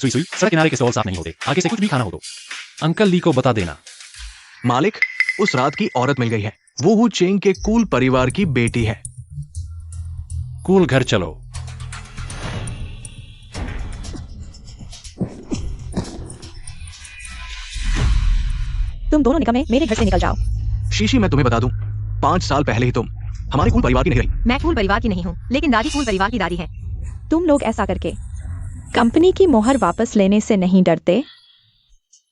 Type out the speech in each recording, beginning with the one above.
सुई सुई, सड़क किनारे के स्टॉल साफ नहीं होते। आगे से कुछ भी खाना हो तो अंकल ली को बता देना। मालिक, उस रात की औरत मिल गई है। वो हु चेंग के कूल परिवार की बेटी है। कूल घर चलो। तुम दोनों निकम्मे मेरे घर से निकल जाओ। शीशी, मैं तुम्हें बता दूं, 5 साल पहले ही तुम हमारे कूल परिवार की नहीं रही। मैं कूल परिवार की नहीं हूँ, लेकिन दादी कूल परिवार की दादी है। तुम लोग ऐसा करके कंपनी की मोहर वापस लेने से नहीं डरते?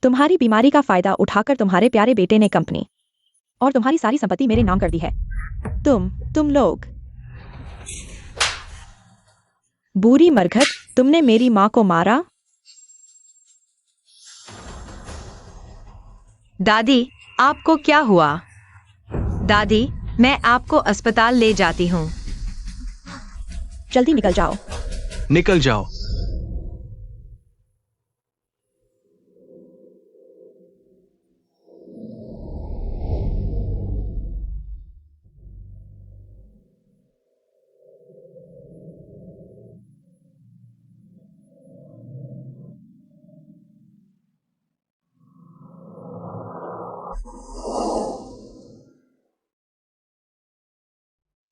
तुम्हारी बीमारी का फायदा उठाकर तुम्हारे प्यारे बेटे ने कंपनी और तुम्हारी सारी संपत्ति मेरे नाम कर दी है। तुम लोग बुरी मरघट, तुमने मेरी माँ को मारा। दादी, आपको क्या हुआ? दादी, मैं आपको अस्पताल ले जाती हूँ। जल्दी निकल जाओ। निकल जाओ।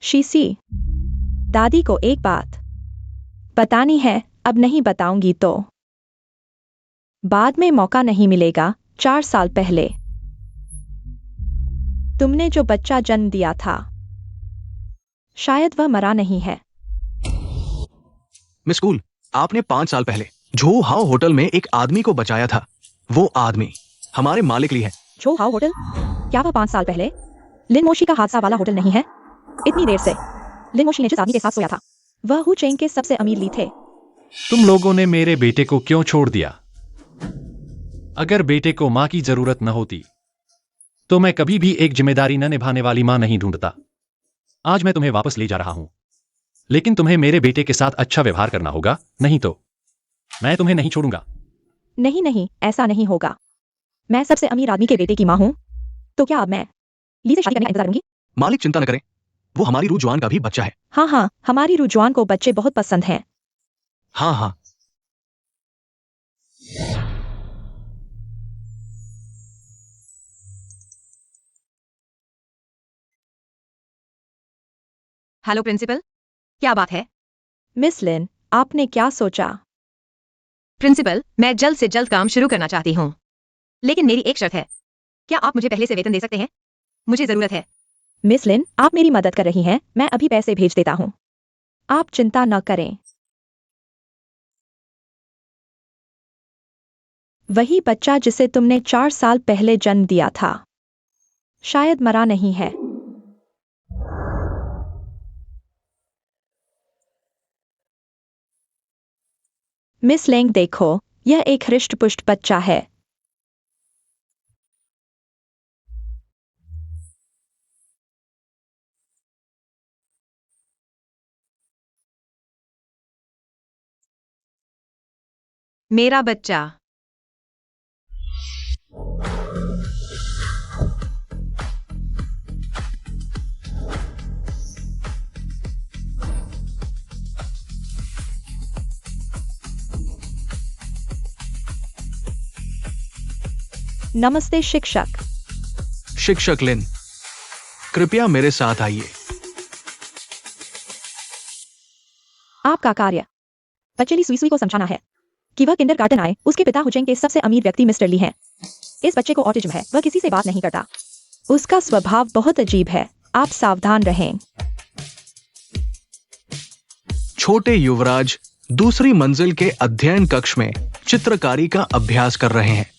शीशी, दादी को एक बात बतानी है, अब नहीं बताऊंगी तो बाद में मौका नहीं मिलेगा। 4 साल पहले तुमने जो बच्चा जन्म दिया था, शायद वह मरा नहीं है। मिस कूल, आपने 5 साल पहले झो हाओ होटल में एक आदमी को बचाया था। वो आदमी हमारे मालिक ली है। झो हाओ होटल? क्या वह 5 साल पहले लिन मोशी का हादसा वाला होटल नहीं है? इतनी देर से लिन मोशी ने जिस आदमी के साथ सोया था, वह हु चेंग के सबसे अमीर ली थे। तुम लोगों ने मेरे बेटे को क्यों छोड़ दिया? अगर बेटे को मां की जरूरत न होती तो मैं कभी भी एक जिम्मेदारी न निभाने वाली मां नहीं ढूंढता। आज मैं तुम्हें वापस ले जा रहा हूं, लेकिन तुम्हें मेरे बेटे के साथ अच्छा व्यवहार करना होगा, नहीं तो मैं तुम्हें नहीं छोड़ूंगा। नहीं, ऐसा नहीं होगा। मैं सबसे अमीर आदमी के बेटे की मां हूं, तो क्या अब मैं ली से शादी करने का इंतजार करूंगी? मालिक, चिंता न करें, वो हमारी रूजवान का भी बच्चा है। हाँ, हमारी रुजवान को बच्चे बहुत पसंद हैं। हाँ। हेलो प्रिंसिपल, क्या बात है? मिस लिन, आपने क्या सोचा? प्रिंसिपल, मैं जल्द से जल्द काम शुरू करना चाहती हूँ, लेकिन मेरी एक शर्त है। क्या आप मुझे पहले से वेतन दे सकते हैं? मुझे जरूरत है। मिस लिन, आप मेरी मदद कर रही हैं, मैं अभी पैसे भेज देता हूं। आप चिंता न करें। वही बच्चा जिसे तुमने 4 साल पहले जन्म दिया था, शायद मरा नहीं है। मिस लेंग, देखो, यह एक हृष्ट-पुष्ट बच्चा है। मेरा बच्चा। नमस्ते शिक्षक। शिक्षक लिन, कृपया मेरे साथ आइए। आपका कार्य बच्चे ली सुई सुई को समझाना है कि वह किंडरगार्टन आए। उसके पिता हुचेंग के सबसे अमीर व्यक्ति मिस्टर ली हैं। इस बच्चे को ऑटिज्म है, वह किसी से बात नहीं करता। उसका स्वभाव बहुत अजीब है, आप सावधान रहें। छोटे युवराज दूसरी मंजिल के अध्ययन कक्ष में चित्रकारी का अभ्यास कर रहे हैं।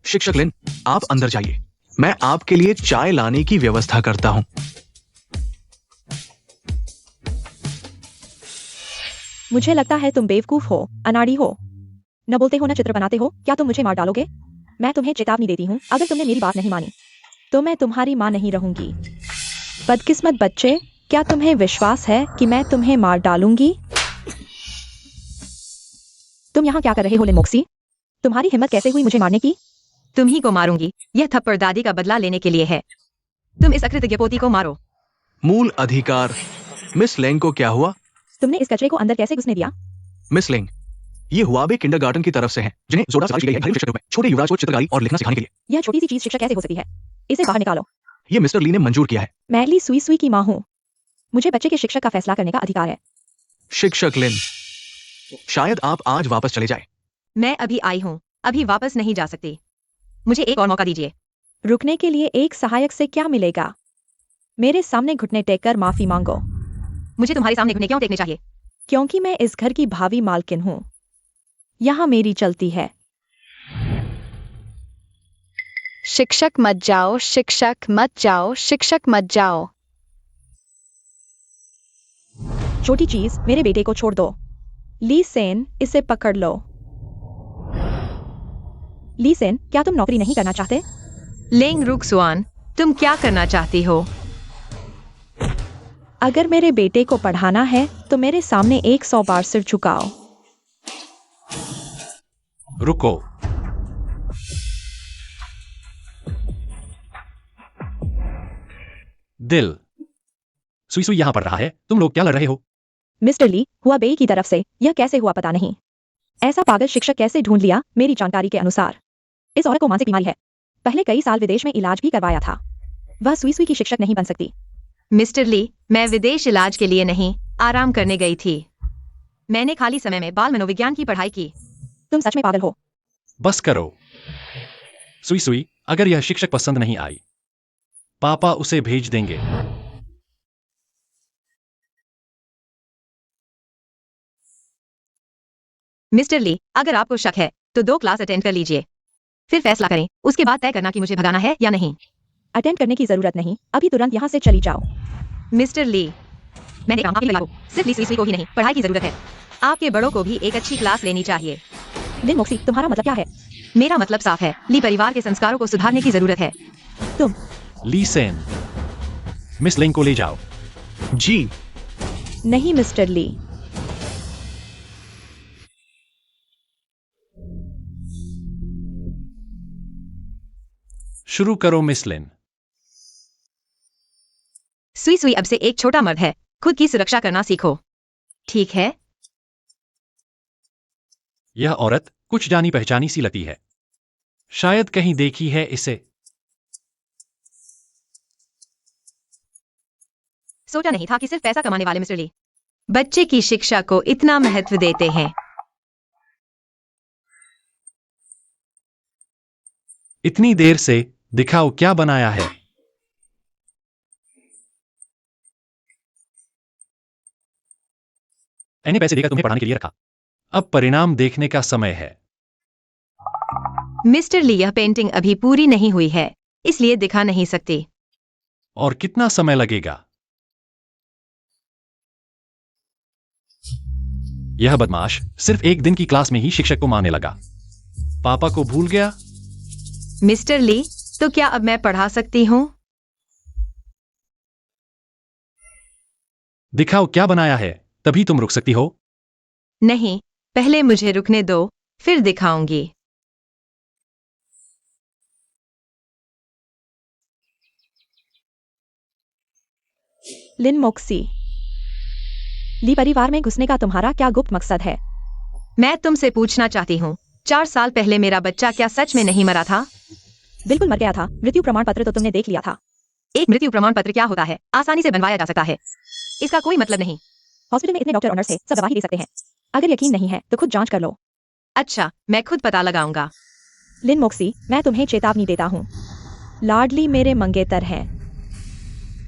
शिक्षक लिन, आप अंदर जाइए, मैं आपके लिए चाय लाने की व्यवस्था करता हूं। मुझे लगता है तुम बेवकूफ हो, अनाड़ी हो, न बोलते हो न चित्र बनाते हो। क्या तुम मुझे मार डालोगे? मैं तुम्हें चेतावनी देती हूँ, अगर तुमने मेरी बात नहीं मानी तो मैं तुम्हारी मां नहीं रहूंगी। बदकिस्मत बच्चे, क्या तुम्हें विश्वास है कि मैं तुम्हें मार डालूंगी? तुम यहाँ क्या कर रहे हो लिन मोक्सी? तुम्हारी हिम्मत कैसे हुई मुझे मारने की? तुम ही को मारूंगी। यह थप्पड़ दादी का बदला लेने के लिए है। तुम इस अकृतज्ञ पोती को मारो। मूल अधिकार। मिस लेंग को क्या हुआ? तुमने इस कचरे को अंदर कैसे घुसने दिया? मिस लिंग, ये हुआबे किंडरगार्टन की तरफ से हैं, जिन्हें जोड़ा सिफारिश की गई है घरेलू शिक्षक के रूप में छोटे युवराज को चित्रकारी और लिखना सिखाने के लिए। यह छोटी सी चीज शिक्षा कैसे हो सकती है? इसे बाहर निकालो। ये मिस्टर ली ने मंजूर किया है। मैं ली सुई सुई की माँ हूँ। मुझे बच्चे के शिक्षक का फैसला करने का अधिकार है। शिक्षक लिन, शायद आप आज वापस चले जाए। मैं अभी आई हूँ, अभी वापस नहीं जा सकती। मुझे एक और मौका दीजिए। रुकने के लिए एक सहायक से क्या मिलेगा? मेरे सामने घुटने टेक कर माफी मांगो। मुझे तुम्हारे सामने घुटने क्यों टेकने चाहिए? क्योंकि मैं इस घर की भावी मालकिन हूँ। यहाँ मेरी चलती है। शिक्षक मत जाओ, शिक्षक मत जाओ, शिक्षक मत जाओ। छोटी चीज, मेरे बेटे को छोड़ दो। ली सेन, इसे पकड़ लो। ली सेन, क्या तुम नौकरी नहीं करना चाहते? लेंग रुक सुआन, तुम क्या करना चाहती हो? अगर मेरे बेटे को पढ़ाना है तो मेरे सामने 100 बार सिर झुकाओ। रुको। दिल, सुई सुई यहां पढ़ रहा है, तुम लोग क्या लड़ रहे हो? मिस्टर ली, हुआ बेई की तरफ से। यह कैसे हुआ पता नहीं। ऐसा पागल शिक्षक कैसे ढूंढ लिया? मेरी जानकारी के अनुसार इस औरत को मानसिक बीमारी है। पहले कई साल विदेश में इलाज भी करवाया था। वह सुई सुई की शिक्षक नहीं बन सकती। मिस्टर ली, मैं विदेश इलाज के लिए नहीं, आराम करने गई थी। मैंने खाली समय में बाल मनोविज्ञान की पढ़ाई की। तुम सच में पागल हो। बस करो। सुई सुई, अगर यह शिक्षक पसंद नहीं आई, पापा उसे भेज देंगे। मिस्टर ली, अगर आपको शक है तो 2 क्लास अटेंड कर लीजिए, फिर फैसला करें। उसके बाद तय करना कि मुझे भगाना है या नहीं। अटेंड करने की जरूरत नहीं, अभी तुरंत यहाँ से चली जाओ। मिस्टर ली, मैंने काम आपके लिए लगाया हो। सिर्फ ली सुई सुई को ही नहीं, पढ़ाई की जरूरत है। आपके बड़ों को भी एक अच्छी क्लास लेनी चाहिए। लिन मोक्सी, तुम्हारा मतलब क्या है? मेरा मतलब साफ है, ली परिवार के संस्कारों को सुधारने की जरूरत है। तुम ली सेन, मिस लिंग को ले जाओ। जी। नहीं मिस्टर ली। शुरू करो मिस लिन। सुई सुई अब से एक छोटा मर्द है, खुद की सुरक्षा करना सीखो, ठीक है? यह औरत कुछ जानी पहचानी सी लगती है। शायद कहीं देखी है इसे। सोचा नहीं था कि सिर्फ पैसा कमाने वाले मिस्टर ली बच्चे की शिक्षा को इतना महत्व देते हैं। इतनी देर से दिखाओ क्या बनाया है। मैंने पैसे देकर तुम्हें पढ़ाने के लिए रखा। अब परिणाम देखने का समय है। मिस्टर ली, यह पेंटिंग अभी पूरी नहीं हुई है, इसलिए दिखा नहीं सकती। और कितना समय लगेगा? यह बदमाश सिर्फ एक दिन की क्लास में ही शिक्षक को मारने लगा। पापा को भूल गया। मिस्टर ली, तो क्या अब मैं पढ़ा सकती हूँ? दिखाओ क्या बनाया है, तभी तुम रुक सकती हो। नहीं, पहले मुझे रुकने दो, फिर दिखाऊंगी। लिन मोक्सी, ली परिवार में घुसने का तुम्हारा क्या गुप्त मकसद है? मैं तुमसे पूछना चाहती हूँ, 4 साल पहले मेरा बच्चा क्या सच में नहीं मरा था? बिल्कुल मर गया था। मृत्यु प्रमाण पत्र तो तुमने देख लिया था। एक मृत्यु प्रमाण पत्र क्या होता है? आसानी से बनवाया जा सकता है, इसका कोई मतलब नहीं। हॉस्पिटल में इतने डॉक्टर और नर्स थे, सब गवाही दे सकते हैं। अगर यकीन नहीं है तो खुद जांच कर लो। अच्छा, मैं खुद पता लगाऊंगा। लिन मोक्सी, मैं तुम्हें चेतावनी देता हूँ। लाडली मेरे मंगेतर हैं।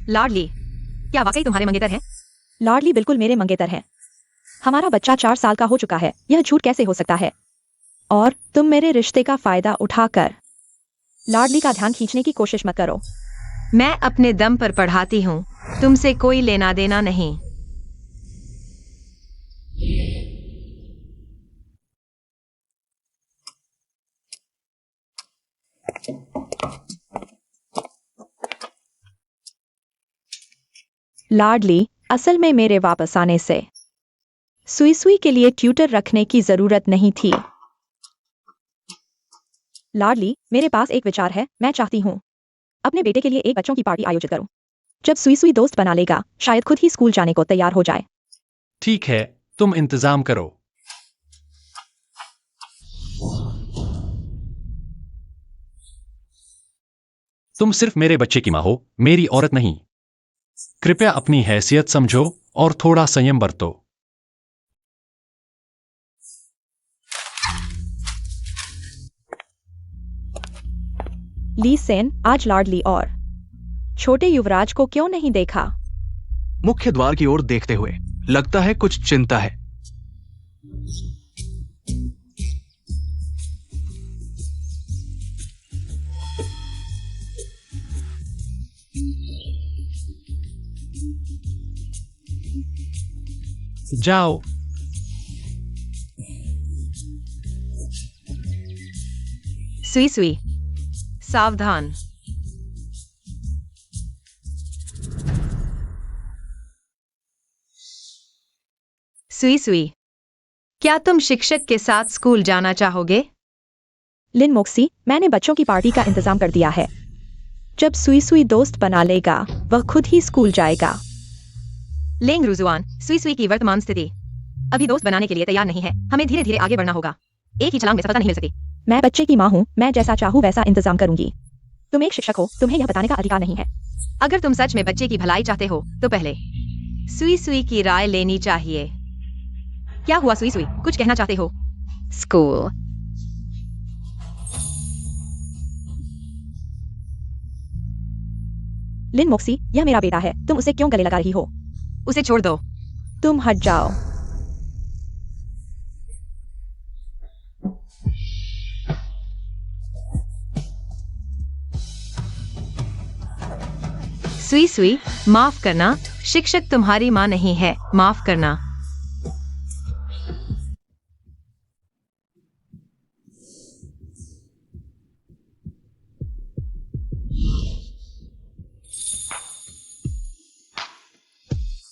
लाडली, क्या वाकई तुम्हारे मंगेतर हैं? लाडली बिल्कुल मेरे मंगेतर हैं। हमारा बच्चा 4 साल का हो चुका है, यह झूठ कैसे हो सकता है? और तुम मेरे रिश्ते का फायदा उठाकर लाडली का ध्यान खींचने की कोशिश मत करो। मैं अपने दम पर पढ़ाती हूँ, तुमसे कोई लेना देना नहीं। लाडली, असल में मेरे वापस आने से सुई सुई के लिए ट्यूटर रखने की जरूरत नहीं थी। लाडली, मेरे पास एक विचार है। मैं चाहती हूँ अपने बेटे के लिए एक बच्चों की पार्टी आयोजित करूं। जब सुई सुई दोस्त बना लेगा, शायद खुद ही स्कूल जाने को तैयार हो जाए। ठीक है, तुम इंतजाम करो। तुम सिर्फ मेरे बच्चे की मां हो, मेरी औरत नहीं। कृपया अपनी हैसियत समझो और थोड़ा संयम बरतो। ली सेन आज लाडली और छोटे युवराज को क्यों नहीं देखा? मुख्य द्वार की ओर देखते हुए, लगता है कुछ चिंता है। जाओ। सुई सुई, सावधान। सुई सुई, क्या तुम शिक्षक के साथ स्कूल जाना चाहोगे? लिन मोक्सी, मैंने बच्चों की पार्टी का इंतजाम कर दिया है। जब सुई सुई दोस्त बना लेगा, वह खुद ही स्कूल जाएगा। लेंग रुजुआन, सुई सुई की वर्तमान स्थिति अभी दोस्त बनाने के लिए तैयार नहीं है। हमें धीरे धीरे आगे बढ़ना होगा। एक ही छलांग में सफलता नहीं मिल सकती। मैं बच्चे की माँ हूँ, मैं जैसा चाहूँ वैसा इंतजाम करूंगी। तुम एक शिक्षक हो, तुम्हें यह बताने का अधिकार नहीं है। अगर तुम सच में बच्चे की भलाई चाहते हो तो पहले सुई सुई की राय लेनी चाहिए। क्या हुआ सुई सुई, कुछ कहना चाहते हो? School. लिन मोक्सी, यह मेरा बेटा है, तुम उसे क्यों गले लगा रही हो? उसे छोड़ दो। तुम हट जाओ। सुई सुई, माफ करना, शिक्षक तुम्हारी माँ नहीं है, माफ करना।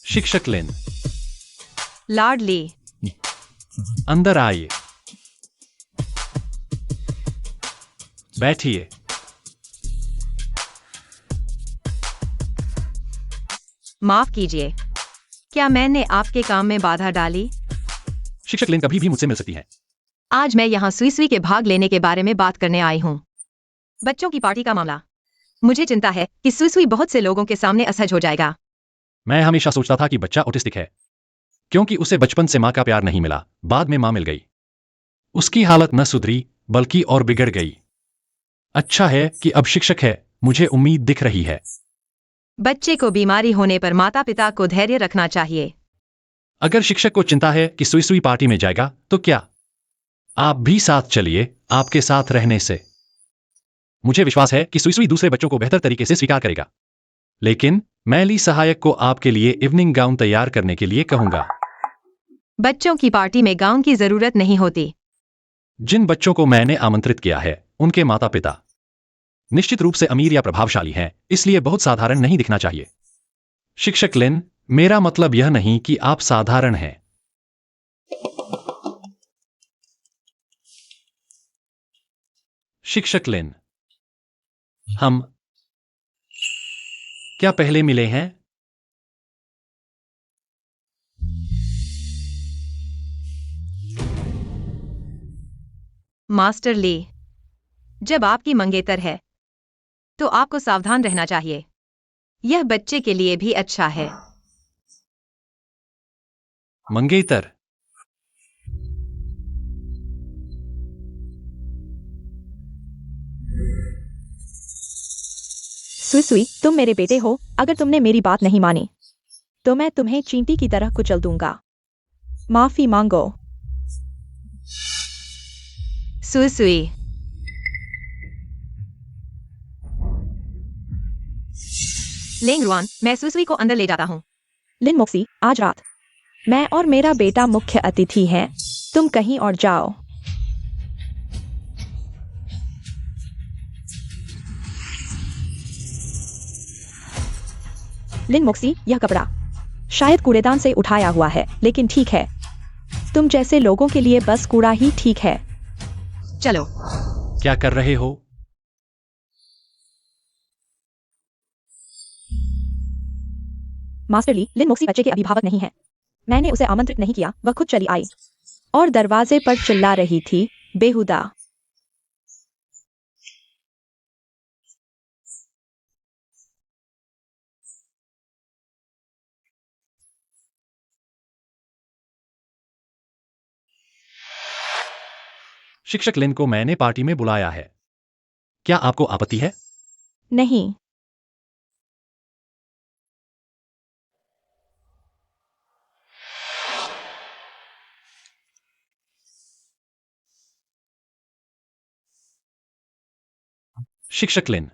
शिक्षक लिन, लाडली, अंदर आइए। बैठिए। माफ कीजिए, क्या मैंने आपके काम में बाधा डाली? शिक्षक लिन कभी भी मुझसे मिल सकती है। आज मैं यहाँ सुई सुई के भाग लेने के बारे में बात करने आई हूँ। बच्चों की पार्टी का मामला। मुझे चिंता है कि सुई सुई बहुत से लोगों के सामने असहज हो जाएगा। मैं हमेशा सोचता था कि बच्चा ऑटिस्टिक है, क्योंकि उसे बचपन से मां का प्यार नहीं मिला। बाद में मां मिल गई, उसकी हालत न सुधरी बल्कि और बिगड़ गई। अच्छा है कि अब शिक्षक है, मुझे उम्मीद दिख रही है। बच्चे को बीमारी होने पर माता पिता को धैर्य रखना चाहिए। अगर शिक्षक को चिंता है कि सुई सुई पार्टी में जाएगा, तो क्या आप भी साथ चलिए? आपके साथ रहने से मुझे विश्वास है कि सुई सुई दूसरे बच्चों को बेहतर तरीके से स्वीकार करेगा। लेकिन मैं ली सहायक को आपके लिए इवनिंग गाउन तैयार करने के लिए कहूंगा। बच्चों की पार्टी में गाउन की जरूरत नहीं होती। जिन बच्चों को मैंने आमंत्रित किया है, उनके माता पिता निश्चित रूप से अमीर या प्रभावशाली हैं, इसलिए बहुत साधारण नहीं दिखना चाहिए। शिक्षक लिन, मेरा मतलब यह नहीं कि आप साधारण हैं। शिक्षक लिन, हम क्या पहले मिले हैं? मास्टर ली, जब आपकी मंगेतर है तो आपको सावधान रहना चाहिए। यह बच्चे के लिए भी अच्छा है। मंगेतर, सुई सुई, तुम मेरे बेटे हो, अगर तुमने मेरी बात नहीं मानी तो मैं तुम्हें चींटी की तरह कुचल दूंगा। माफी मांगो। सुई सुई, लेंग रुआन, मैं सुई सुई को अंदर ले जाता हूँ। लिन मोक्सी, आज रात मैं और मेरा बेटा मुख्य अतिथि हैं, तुम कहीं और जाओ। लिन मोक्सी, यह कपड़ा शायद कूड़ेदान से उठाया हुआ है, लेकिन ठीक है। तुम जैसे लोगों के लिए बस कूड़ा ही ठीक है। चलो। क्या कर रहे हो? मास्टर ली, लिन मोक्सी बच्चे के अभिभावक नहीं है। मैंने उसे आमंत्रित नहीं किया, वह खुद चली आई और दरवाजे पर चिल्ला रही थी, बेहुदा। शिक्षक लिन को मैंने पार्टी में बुलाया है। क्या आपको आपत्ति है? नहीं। शिक्षक लिन,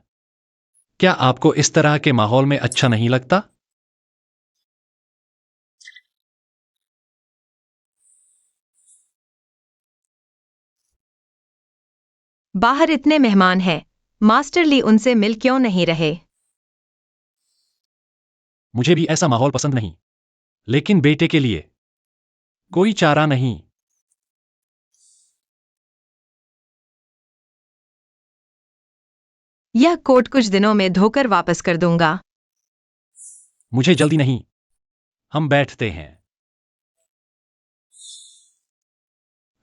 क्या आपको इस तरह के माहौल में अच्छा नहीं लगता? बाहर इतने मेहमान हैं, मास्टर ली उनसे मिल क्यों नहीं रहे? मुझे भी ऐसा माहौल पसंद नहीं, लेकिन बेटे के लिए कोई चारा नहीं। यह कोट कुछ दिनों में धोकर वापस कर दूंगा। मुझे जल्दी नहीं, हम बैठते हैं।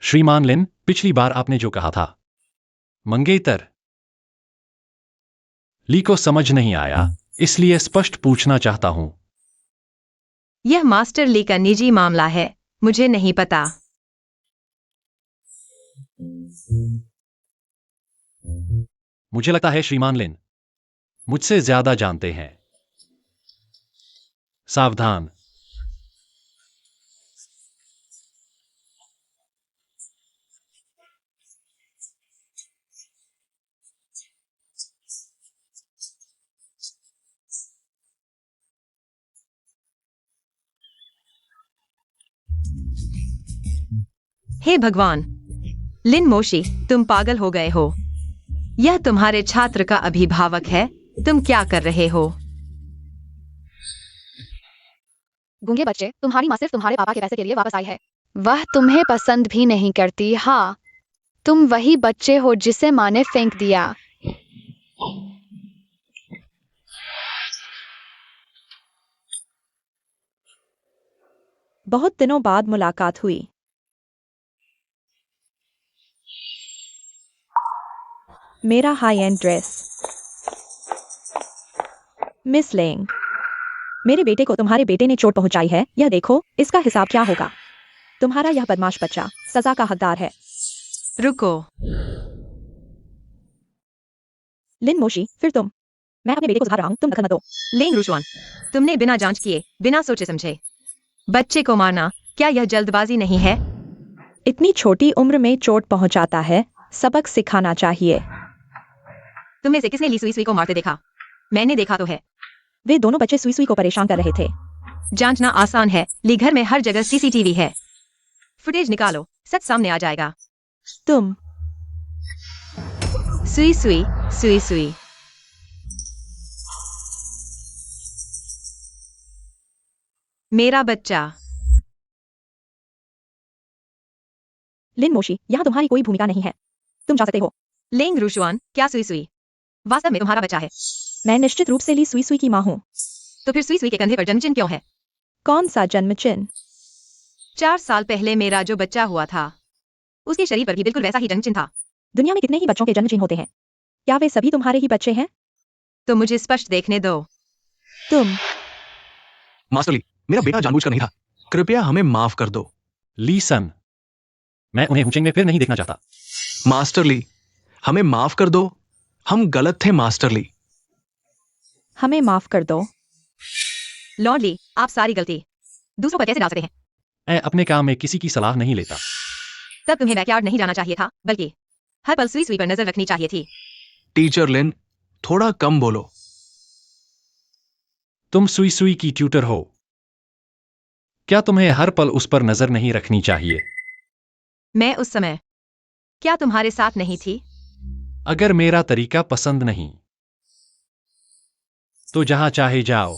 श्रीमान लिन, पिछली बार आपने जो कहा था, मंगेतर ली को समझ नहीं आया, इसलिए स्पष्ट पूछना चाहता हूं। यह मास्टर ली का निजी मामला है, मुझे नहीं पता। मुझे लगता है श्रीमान लिन मुझसे ज्यादा जानते हैं। सावधान। हे भगवान, लिन मोशी, तुम पागल हो गए हो। यह तुम्हारे छात्र का अभिभावक है, तुम क्या कर रहे हो? गूंगे बच्चे, तुम्हारी माँ सिर्फ तुम्हारे पापा के पैसे के लिए वापस आई है। वह तुम्हें पसंद भी नहीं करती। हाँ, तुम वही बच्चे हो जिसे माँ ने फेंक दिया। बहुत दिनों बाद मुलाकात हुई। मेरा high end dress. Miss Leng, मेरे बेटे को तुम्हारे बेटे ने चोट पहुंचाई है, यह देखो, इसका हिसाब क्या होगा। तुम्हारा यह बदमाश बच्चा सजा का हकदार है। रुको। लिन मोशी, फिर तुम। मैं अपने बेटे को सुधार रहा हूं, तुम दखल मत दो। लेंग रुशवान, तुमने बिना जांच किए, बिना सोचे समझे बच्चे को मारना, क्या यह जल्दबाजी नहीं है? इतनी छोटी उम्र में चोट पहुंचाता है, सबक सिखाना चाहिए। तुम्हें से किसने ली सुई सुई को मारते देखा? मैंने देखा तो है। वे दोनों बच्चे सुई सुई को परेशान कर रहे थे। जांचना आसान है, ली घर में हर जगह सीसीटीवी है। फुटेज निकालो, सच सामने आ जाएगा। तुम। सुई सुई, सुई सुई। मेरा बच्चा। लिन मोशी, यहाँ तुम्हारी कोई भूमिका नहीं है, तुम जा सकते हो। लेंग रुशवान, क्या सुई सुई वास्तव में तुम्हारा बच्चा है? मैं निश्चित रूप से ली सुई सुई की माँ हूँ। तो फिर सुई सुई के कंधे पर जन्मचिन्ह क्यों है? कौन सा जन्म चिन्ह? 4 साल पहले मेरा जो बच्चा हुआ था, उसके शरीर पर भी बिल्कुल वैसा ही जन्मचिन्ह था। दुनिया में कितने ही बच्चों के जन्म चिन्ह होते हैं, क्या वे सभी तुम्हारे ही बच्चे हैं? तो मुझे स्पष्ट देखने दो। तुम। मास्टर ली, मेरा बेटा जानबूझकर नहीं था। कृपया हमें माफ कर दो। ली सन, मैं उन्हें हुचेंग में फिर नहीं देखना चाहता। मास्टर ली, हमें माफ कर दो। हम गलत थे मास्टर ली। हमें माफ कर दो। लॉर्ड ली, आप सारी गलती दूसरों पर कैसे डाल सकते हैं? मैं अपने काम में किसी की सलाह नहीं लेता। तब तुम्हें बैकयार्ड नहीं जाना चाहिए था, बल्कि हर पल सुई सुई पर नजर रखनी चाहिए थी। टीचर लिन, थोड़ा कम बोलो। तुम सुई सुई की ट्यूटर हो, क्या तुम्हें हर पल उस पर नजर नहीं रखनी चाहिए? मैं उस समय क्या तुम्हारे साथ नहीं थी? अगर मेरा तरीका पसंद नहीं तो जहां चाहे जाओ।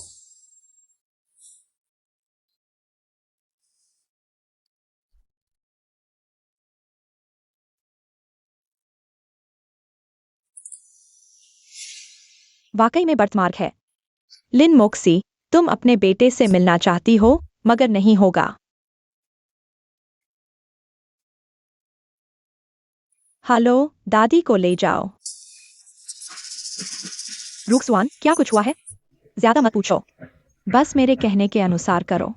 वाकई में बर्थमार्क है। लिन मोक्सी, तुम अपने बेटे से मिलना चाहती हो, मगर नहीं होगा। हेलो, दादी को ले जाओ। रुक्सवान, क्या कुछ हुआ है? ज्यादा मत पूछो, बस मेरे कहने के अनुसार करो।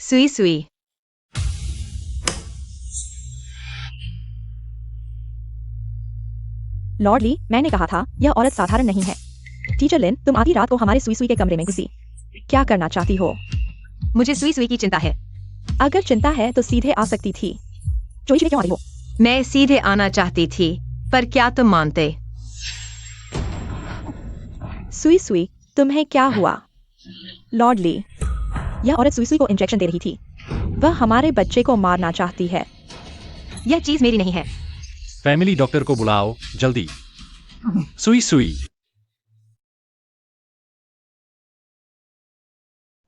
सुई सुई। लॉर्ड ली, मैंने कहा था यह औरत साधारण नहीं है। टीचर लिन, तुम आधी रात को हमारे सुई सुई के कमरे में घुसी। क्या करना चाहती हो? मुझे सुई सुई की चिंता है। अगर चिंता है तो सीधे आ सकती थी। चोरी क्यों आ रही हो? मैं सीधे आना चाहती थी, पर क्या तुम मानते? सुई सुई, तुम्हें क्या हुआ? लॉर्ड ली, यह औरत सुई सुई को इंजेक्शन दे रही थी। वह हमारे बच्चे को मारना चाहती है। यह चीज मेरी नहीं है। फैमिली डॉक्टर को बुलाओ, जल्दी। सुई सुई।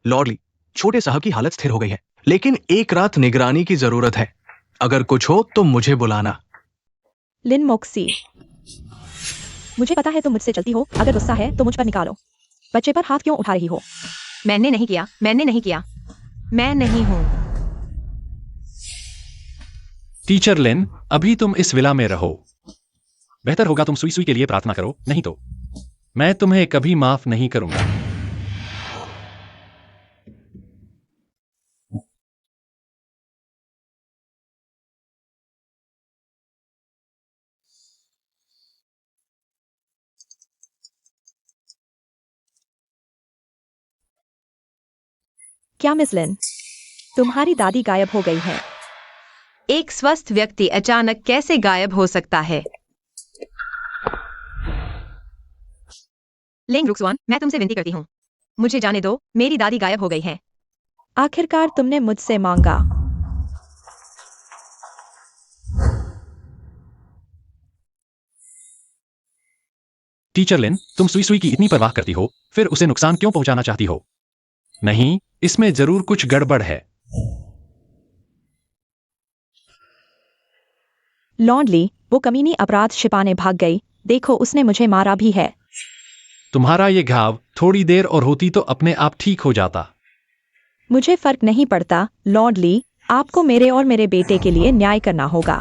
लॉर्ड ली, छोटे साहब की हालत स्थिर हो गई है, लेकिन एक रात निगरानी की जरूरत है। अगर कुछ हो तो मुझे बुलाना। लिन मोक्सी, मुझे पता है तुम मुझसे चलती हो। अगर गुस्सा है तो मुझ पर निकालो। बच्चे पर हाथ क्यों उठा रही हो? मैंने नहीं किया, मैंने नहीं किया। मैं नहीं हूं। टीचर लिन, अभी तुम इस विला में रहो। बेहतर होगा तुम सुई सुई के लिए प्रार्थना करो, नहीं तो मैं तुम्हें कभी माफ नहीं करूंगा। क्या मिस लिन, तुम्हारी दादी गायब हो गई है। एक स्वस्थ व्यक्ति अचानक कैसे गायब हो सकता है? लिंग रुक्सवान, मैं तुमसे विनती करती हूँ, मुझे जाने दो। मेरी दादी गायब हो गई है। आखिरकार तुमने मुझसे मांगा। टीचर लिन, तुम सुई सुई की इतनी परवाह करती हो, फिर उसे नुकसान क्यों पहुंचाना चाहती हो? नहीं, इसमें जरूर कुछ गड़बड़ है। लॉर्ड ली, वो कमीनी अपराध छिपाने भाग गई। देखो, उसने मुझे मारा भी है। तुम्हारा ये घाव थोड़ी देर और होती तो अपने आप ठीक हो जाता। मुझे फर्क नहीं पड़ता लॉर्ड ली, आपको मेरे और मेरे बेटे के लिए न्याय करना होगा।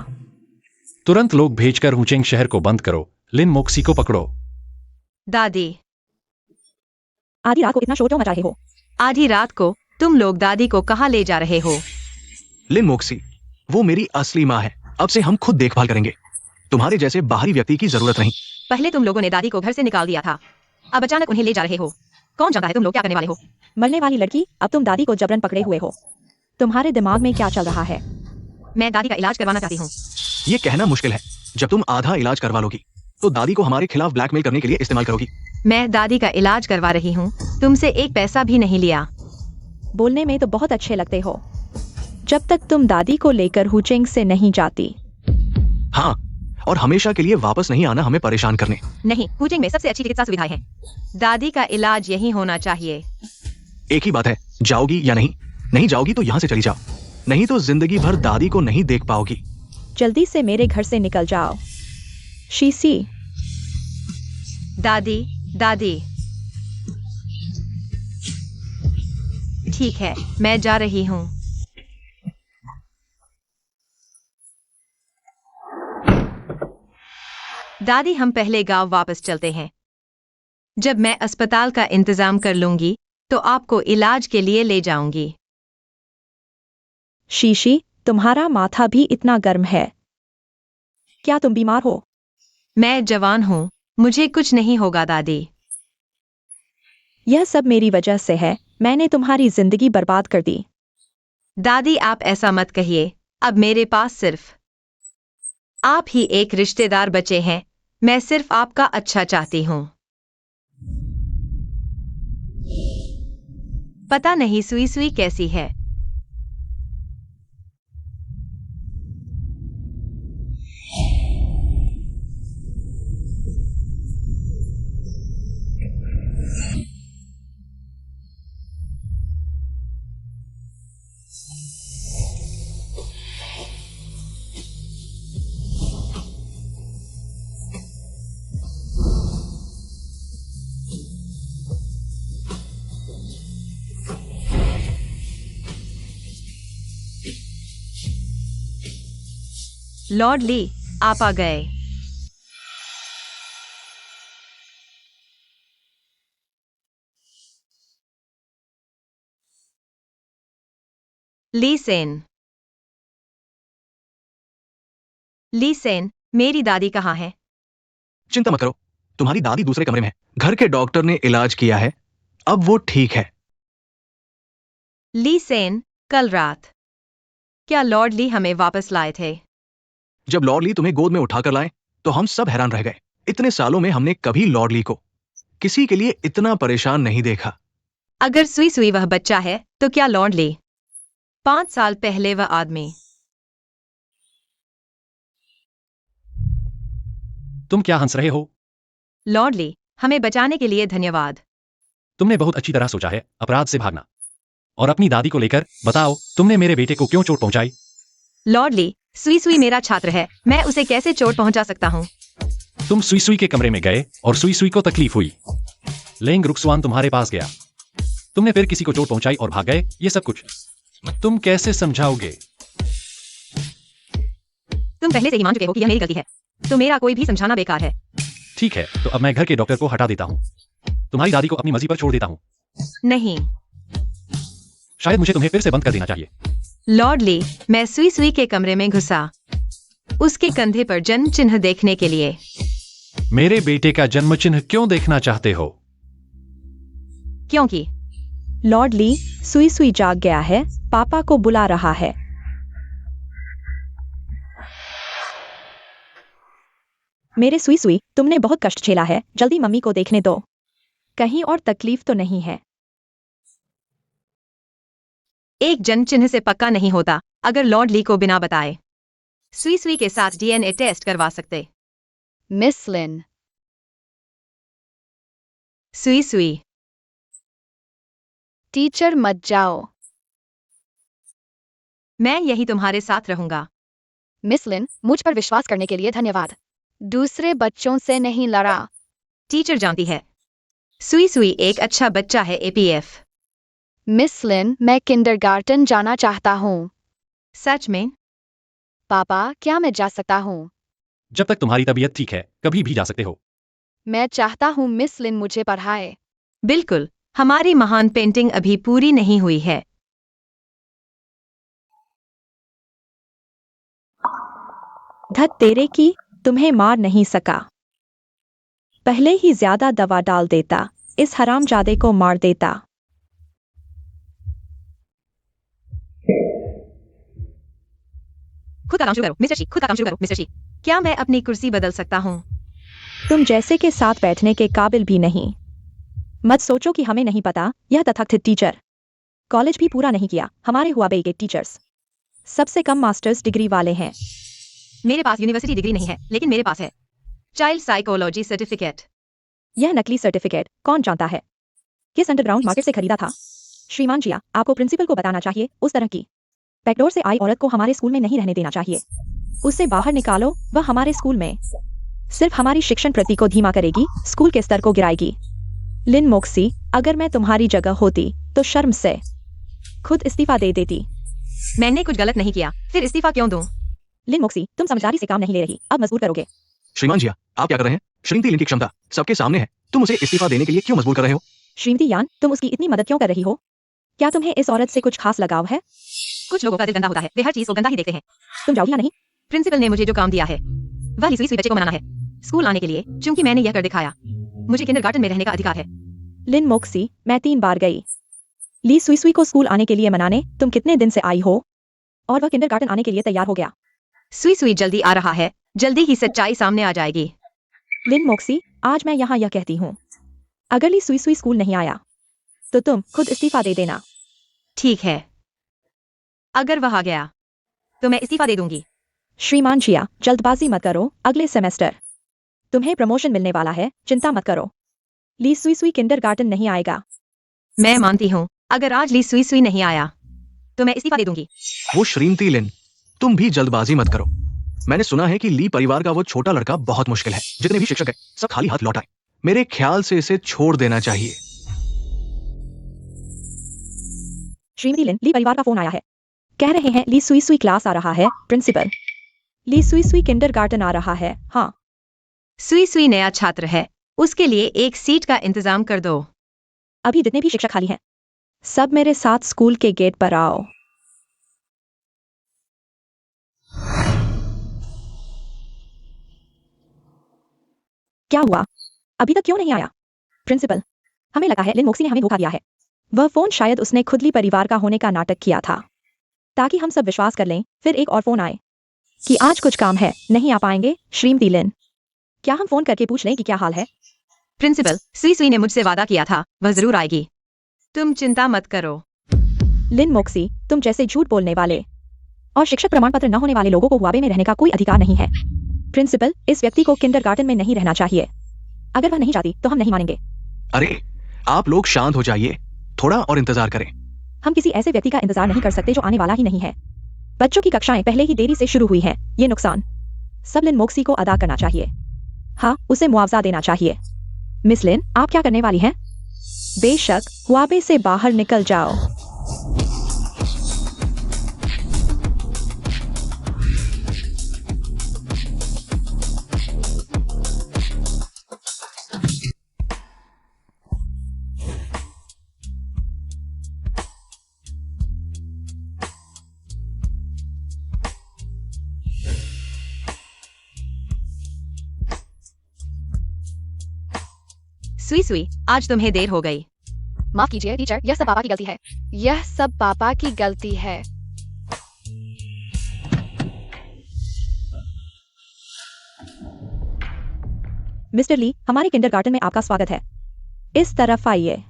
तुरंत लोग भेजकर हुचेंग शहर को बंद करो। लिन मोक्सी को पकड़ो। दादी, आधी रात को इतना शोर क्यों मचा रहे हो? आधी रात को तुम लोग दादी को कहाँ ले जा रहे हो? लिन मोक्सी, वो मेरी असली माँ है। अब से हम खुद देखभाल करेंगे। तुम्हारे जैसे बाहरी व्यक्ति की जरूरत नहीं। पहले तुम लोगों ने दादी को घर से निकाल दिया था, अब अचानक उन्हें ले जा रहे हो। कौन जानता है तुम लोग क्या करने वाले हो? मरने वाली लड़की, अब तुम दादी को जबरन पकड़े हुए हो। तुम्हारे दिमाग में क्या चल रहा है? मैं दादी का इलाज करवाना चाहती हूँ। ये कहना मुश्किल है। जब तुम आधा इलाज करवा लोगी तो दादी को हमारे खिलाफ ब्लैकमेल करने के लिए इस्तेमाल करोगी। मैं दादी का इलाज करवा रही हूँ, तुमसे एक पैसा भी नहीं लिया। बोलने में तो बहुत अच्छे लगते हो, जब तक तुम दादी को लेकर हुचेंग से नहीं जाती। हाँ, और हमेशा के लिए वापस नहीं आना हमें परेशान करने। नहीं, हुचेंग में सबसे अच्छी चिकित्सा सुविधाएं हैं। दादी का इलाज यही होना चाहिए। एक ही बात है, जाओगी या नहीं? नहीं जाओगी तो यहाँ से चली जाओ, नहीं तो जिंदगी भर दादी को नहीं देख पाओगी। जल्दी से मेरे घर से निकल जाओ। शीसी, दादी, दादी। ठीक है, मैं जा रही हूँ। दादी, हम पहले गांव वापस चलते हैं। जब मैं अस्पताल का इंतजाम कर लूंगी तो आपको इलाज के लिए ले जाऊंगी। शीशी, तुम्हारा माथा भी इतना गर्म है। क्या तुम बीमार हो? मैं जवान हूँ, मुझे कुछ नहीं होगा दादी। यह सब मेरी वजह से है। मैंने तुम्हारी जिंदगी बर्बाद कर दी। दादी, आप ऐसा मत कहिए। अब मेरे पास सिर्फ आप ही एक रिश्तेदार बचे हैं। मैं सिर्फ आपका अच्छा चाहती हूँ। पता नहीं सुई सुई कैसी है। लॉर्ड ली, आप आ गए। ली सेन। ली सेन, मेरी दादी कहाँ है? चिंता मत करो, तुम्हारी दादी दूसरे कमरे में है। घर के डॉक्टर ने इलाज किया है, अब वो ठीक है। ली सेन, कल रात क्या लॉर्ड ली हमें वापस लाए थे? जब लॉर्ड ली तुम्हें गोद में उठाकर लाए तो हम सब हैरान रह गए। इतने सालों में हमने कभी लॉर्ड ली को किसी के लिए इतना परेशान नहीं देखा। अगर सुई सुई वह बच्चा है तो क्या लॉर्ड ली 5 साल पहले वह आदमी? तुम क्या हंस रहे हो? लॉर्ड ली, हमें बचाने के लिए धन्यवाद। तुमने बहुत अच्छी तरह सोचा है अपराध से भागना। और अपनी दादी को लेकर बताओ, तुमने मेरे बेटे को क्यों चोट पहुंचाई? लॉर्ड ली, सुई सुई मेरा छात्र है, मैं उसे कैसे चोट पहुंचा सकता हूं? तुम सुई सुई के कमरे में गए और सुई सुई को तकलीफ हुई। लेंग रुक्सवान तुम्हारे पास गया। तुमने फिर किसी को चोट पहुंचाई और भाग गए। ये सब कुछ तुम कैसे समझाओगे? तुम पहले से ही मान चुके हो कि यह मेरी गलती है, तो मेरा कोई भी समझाना बेकार है। ठीक है, तो अब मैं घर के डॉक्टर को हटा देता हूँ। तुम्हारी दादी को अपनी मर्जी पर छोड़ देता हूँ। नहीं शायद मुझे तुम्हें फिर से बंद कर देना चाहिए। लॉर्ड ली, मैं सुई सुई के कमरे में घुसा उसके कंधे पर जन्म चिन्ह देखने के लिए। मेरे बेटे का जन्म चिन्ह क्यों देखना चाहते हो? क्योंकि लॉर्ड ली, सुई सुई जाग गया है, पापा को बुला रहा है। मेरे सुई सुई, तुमने बहुत कष्ट झेला है, जल्दी मम्मी को देखने दो। कहीं और तकलीफ तो नहीं है? एक जन्म चिन्ह से पक्का नहीं होता अगर लॉर्ड ली को बिना बताए सुई सुई के साथ डीएनए टेस्ट करवा सकते। मिस लिन, सुई सुई, टीचर मत जाओ। मैं यही तुम्हारे साथ रहूंगा। मिस लिन, मुझ पर विश्वास करने के लिए धन्यवाद। दूसरे बच्चों से नहीं लड़ा। टीचर जानती है सुई सुई एक अच्छा बच्चा है। एपीएफ। मिस लिन, मैं किंडरगार्टन जाना चाहता हूँ। सच में? पापा, क्या मैं जा सकता हूँ? जब तक तुम्हारी तबीयत ठीक है, कभी भी जा सकते हो। मैं चाहता हूँ मिस लिन मुझे पढ़ाए। बिल्कुल, हमारी महान पेंटिंग अभी पूरी नहीं हुई है। धत तेरे की, तुम्हें मार नहीं सका। पहले ही ज्यादा दवा डाल देता, इस हरामजादे को मार देता। खुद का काम शुरू करो मिस्टर शी, खुद का काम शुरू करो मिस्टर शी। क्या मैं अपनी कुर्सी बदल सकता हूँ? तुम जैसे के साथ बैठने के काबिल भी नहीं। मत सोचो कि हमें नहीं पता, यह तथाकथित टीचर कॉलेज भी पूरा नहीं किया। हमारे हुआबे के टीचर्स सबसे कम मास्टर्स डिग्री वाले हैं। मेरे पास यूनिवर्सिटी डिग्री नहीं है, लेकिन मेरे पास है चाइल्ड साइकोलॉजी सर्टिफिकेट। यह नकली सर्टिफिकेट कौन जानता है? किस अंडरग्राउंड मार्केट से खरीदा था? श्रीमान जिया, आपको प्रिंसिपल को बताना चाहिए। उस तरह की बैकडोर से आई औरत को हमारे स्कूल में नहीं रहने देना चाहिए। उससे बाहर निकालो, वह हमारे स्कूल में सिर्फ हमारी शिक्षण प्रति को धीमा करेगी, स्कूल के स्तर को गिराएगी। लिन मोक्सी, अगर मैं तुम्हारी जगह होती तो शर्म से खुद इस्तीफा दे देती। मैंने कुछ गलत नहीं किया, फिर इस्तीफा क्यों दूं? लिन मोक्सी, तुम समझदारी से काम नहीं ले रही, अब मजबूर करोगे। श्रीमान जी, आप क्या कर रहे हैं? श्रीमती लिन की क्षमता सबके सामने है, तुम उसे इस्तीफा देने के लिए क्यों मजबूर कर रहे हो? श्रीमती यान, तुम उसकी इतनी मदद क्यों कर रही हो? क्या तुम्हें इस औरत से कुछ खास लगाव है? कुछ लोगों का दिल गंदा होता है, वे हर चीज को गंदा ही देखते हैं। तुम जाओगी या नहीं? प्रिंसिपल ने मुझे जो काम दिया है वह ही सुई सुई बच्चे को मनाना है स्कूल आने के लिए, क्योंकि मैंने यह कर दिखाया। मुझे किंडरगार्टन में रहने का अधिकार है। लिन मोक्सी, मैं 3 बार गई ली सुई सुई को स्कूल आने के लिए मनाने। तुम कितने दिन से आई हो? और वह किंडरगार्टन आने के लिए तैयार हो गया। सुई सुई जल्दी आ रहा है, जल्दी ही सच्चाई सामने आ जाएगी। लिन मोक्सी, आज मैं यहाँ यह कहती हूँ, अगर ली सुई सुई स्कूल नहीं आया तो तुम खुद इस्तीफा दे देना। ठीक है, अगर वह आ गया तो मैं इस्तीफा दे दूंगी। श्रीमान जिया, जल्दबाजी मत करो, अगले सेमेस्टर तुम्हें प्रमोशन मिलने वाला है, चिंता मत करो। ली सुई सुई किंडरगार्टन नहीं आएगा। मैं मानती हूँ, अगर आज ली सुई सुई नहीं आया तो मैं इस्तीफा दे दूंगी। वो श्रीमती लिन, तुम भी जल्दबाजी मत करो। मैंने सुना है कि ली परिवार का वो छोटा लड़का बहुत मुश्किल है। जितने भी शिक्षक हैं, सब खाली हाथ लौट आए। मेरे ख्याल से इसे छोड़ देना चाहिए। श्रीमती लिन, ली परिवार का फोन आया है। कह रहे हैं ली सुई सुई क्लास आ रहा है। प्रिंसिपल ली सुई सुई किंडरगार्टन आ रहा है। हाँ, सुई सुई नया छात्र है, उसके लिए एक सीट का इंतजाम कर दो। अभी जितने भी शिक्षक खाली हैं, सब मेरे साथ स्कूल के गेट पर आओ। क्या हुआ? अभी तक क्यों नहीं आया? प्रिंसिपल, हमें लगा है लिन मोक्सी ने हमें धोखा दिया है। वह फोन शायद उसने खुद ली परिवार का होने का नाटक किया था, ताकि हम सब विश्वास कर लें। फिर एक और फोन आए कि आज कुछ काम है, नहीं आ पाएंगे श्रीमती लिन। क्या हम फोन करके पूछ लें कि क्या हाल है? प्रिंसिपल, सुई सुई ने मुझसे वादा किया था, वह जरूर आएगी। तुम चिंता मत करो। लिन मोक्सी, तुम जैसे झूठ बोलने वाले और शिक्षक प्रमाण पत्र न होने वाले लोगों को हुआबे में रहने का कोई अधिकार नहीं है। प्रिंसिपल, इस व्यक्ति को किंडरगार्टन में नहीं रहना चाहिए। अगर वह नहीं चाहती तो हम नहीं मानेंगे। अरे आप लोग शांत हो जाइए, थोड़ा और इंतजार करें। हम किसी ऐसे व्यक्ति का इंतजार नहीं कर सकते जो आने वाला ही नहीं है। बच्चों की कक्षाएं पहले ही देरी से शुरू हुई हैं, ये नुकसान सब लिन मोक्सी को अदा करना चाहिए। हाँ, उसे मुआवजा देना चाहिए। मिस लिन, आप क्या करने वाली हैं? बेशक, हुआबे से बाहर निकल जाओ। सुई सुई, आज तुम्हें देर हो गई। माफ कीजिए टीचर, यह सब पापा की गलती है। यह सब पापा की गलती है। मिस्टर ली, हमारे किंडरगार्टन में आपका स्वागत है। इस तरफ आइए।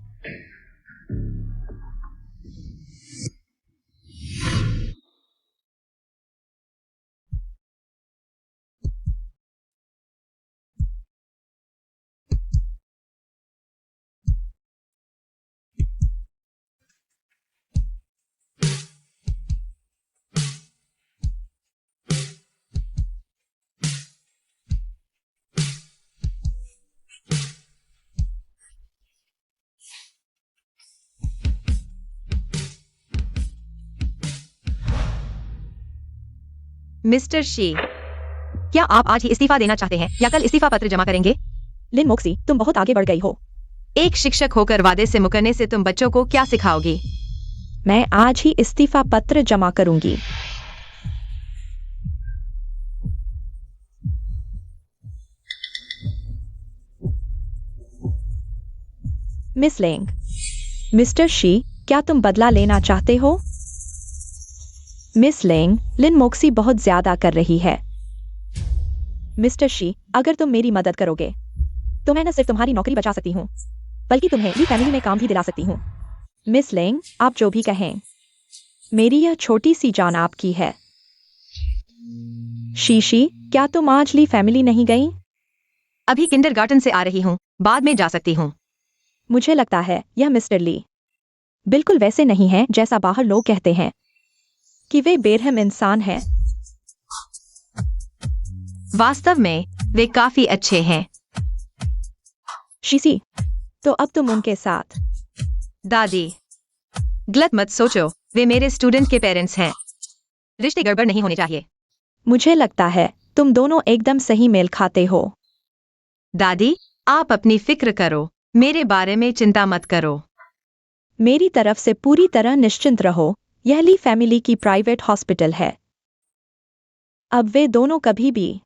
मिस्टर शी, क्या आप आज ही इस्तीफा देना चाहते हैं या कल इस्तीफा पत्र जमा करेंगे? लिन मोक्सी, तुम बहुत आगे बढ़ गई हो। एक शिक्षक होकर वादे से मुकरने से तुम बच्चों को क्या सिखाओगी? मैं आज ही इस्तीफा पत्र जमा करूंगी। मिस लेंग, मिस्टर शी, क्या तुम बदला लेना चाहते हो? मिस लेंग, लिन मोक्सी बहुत ज्यादा कर रही है। मिस्टर शी, अगर तुम मेरी मदद करोगे तो मैं न सिर्फ तुम्हारी नौकरी बचा सकती हूँ, बल्कि तुम्हें ली फैमिली में काम भी दिला सकती हूँ। मिस लेंग, आप जो भी कहें, मेरी यह छोटी सी जान आपकी है। शीशी, क्या तुम आज ली फैमिली नहीं गई? अभी किंडरगार्टन से आ रही हूँ, बाद में जा सकती हूँ। मुझे लगता है यह मिस्टर ली बिल्कुल वैसे नहीं है जैसा बाहर लोग कहते हैं कि वे बेरहम इंसान हैं। वास्तव में वे काफी अच्छे हैं। शीशी, तो अब तुम उनके साथ। दादी, गलत मत सोचो, वे मेरे स्टूडेंट के पेरेंट्स हैं। रिश्ते गड़बड़ नहीं होने चाहिए। मुझे लगता है तुम दोनों एकदम सही मेल खाते हो। दादी, आप अपनी फिक्र करो, मेरे बारे में चिंता मत करो। मेरी तरफ से पूरी तरह निश्चिंत रहो, यह ली फैमिली की प्राइवेट हॉस्पिटल है। अब वे दोनों कभी भी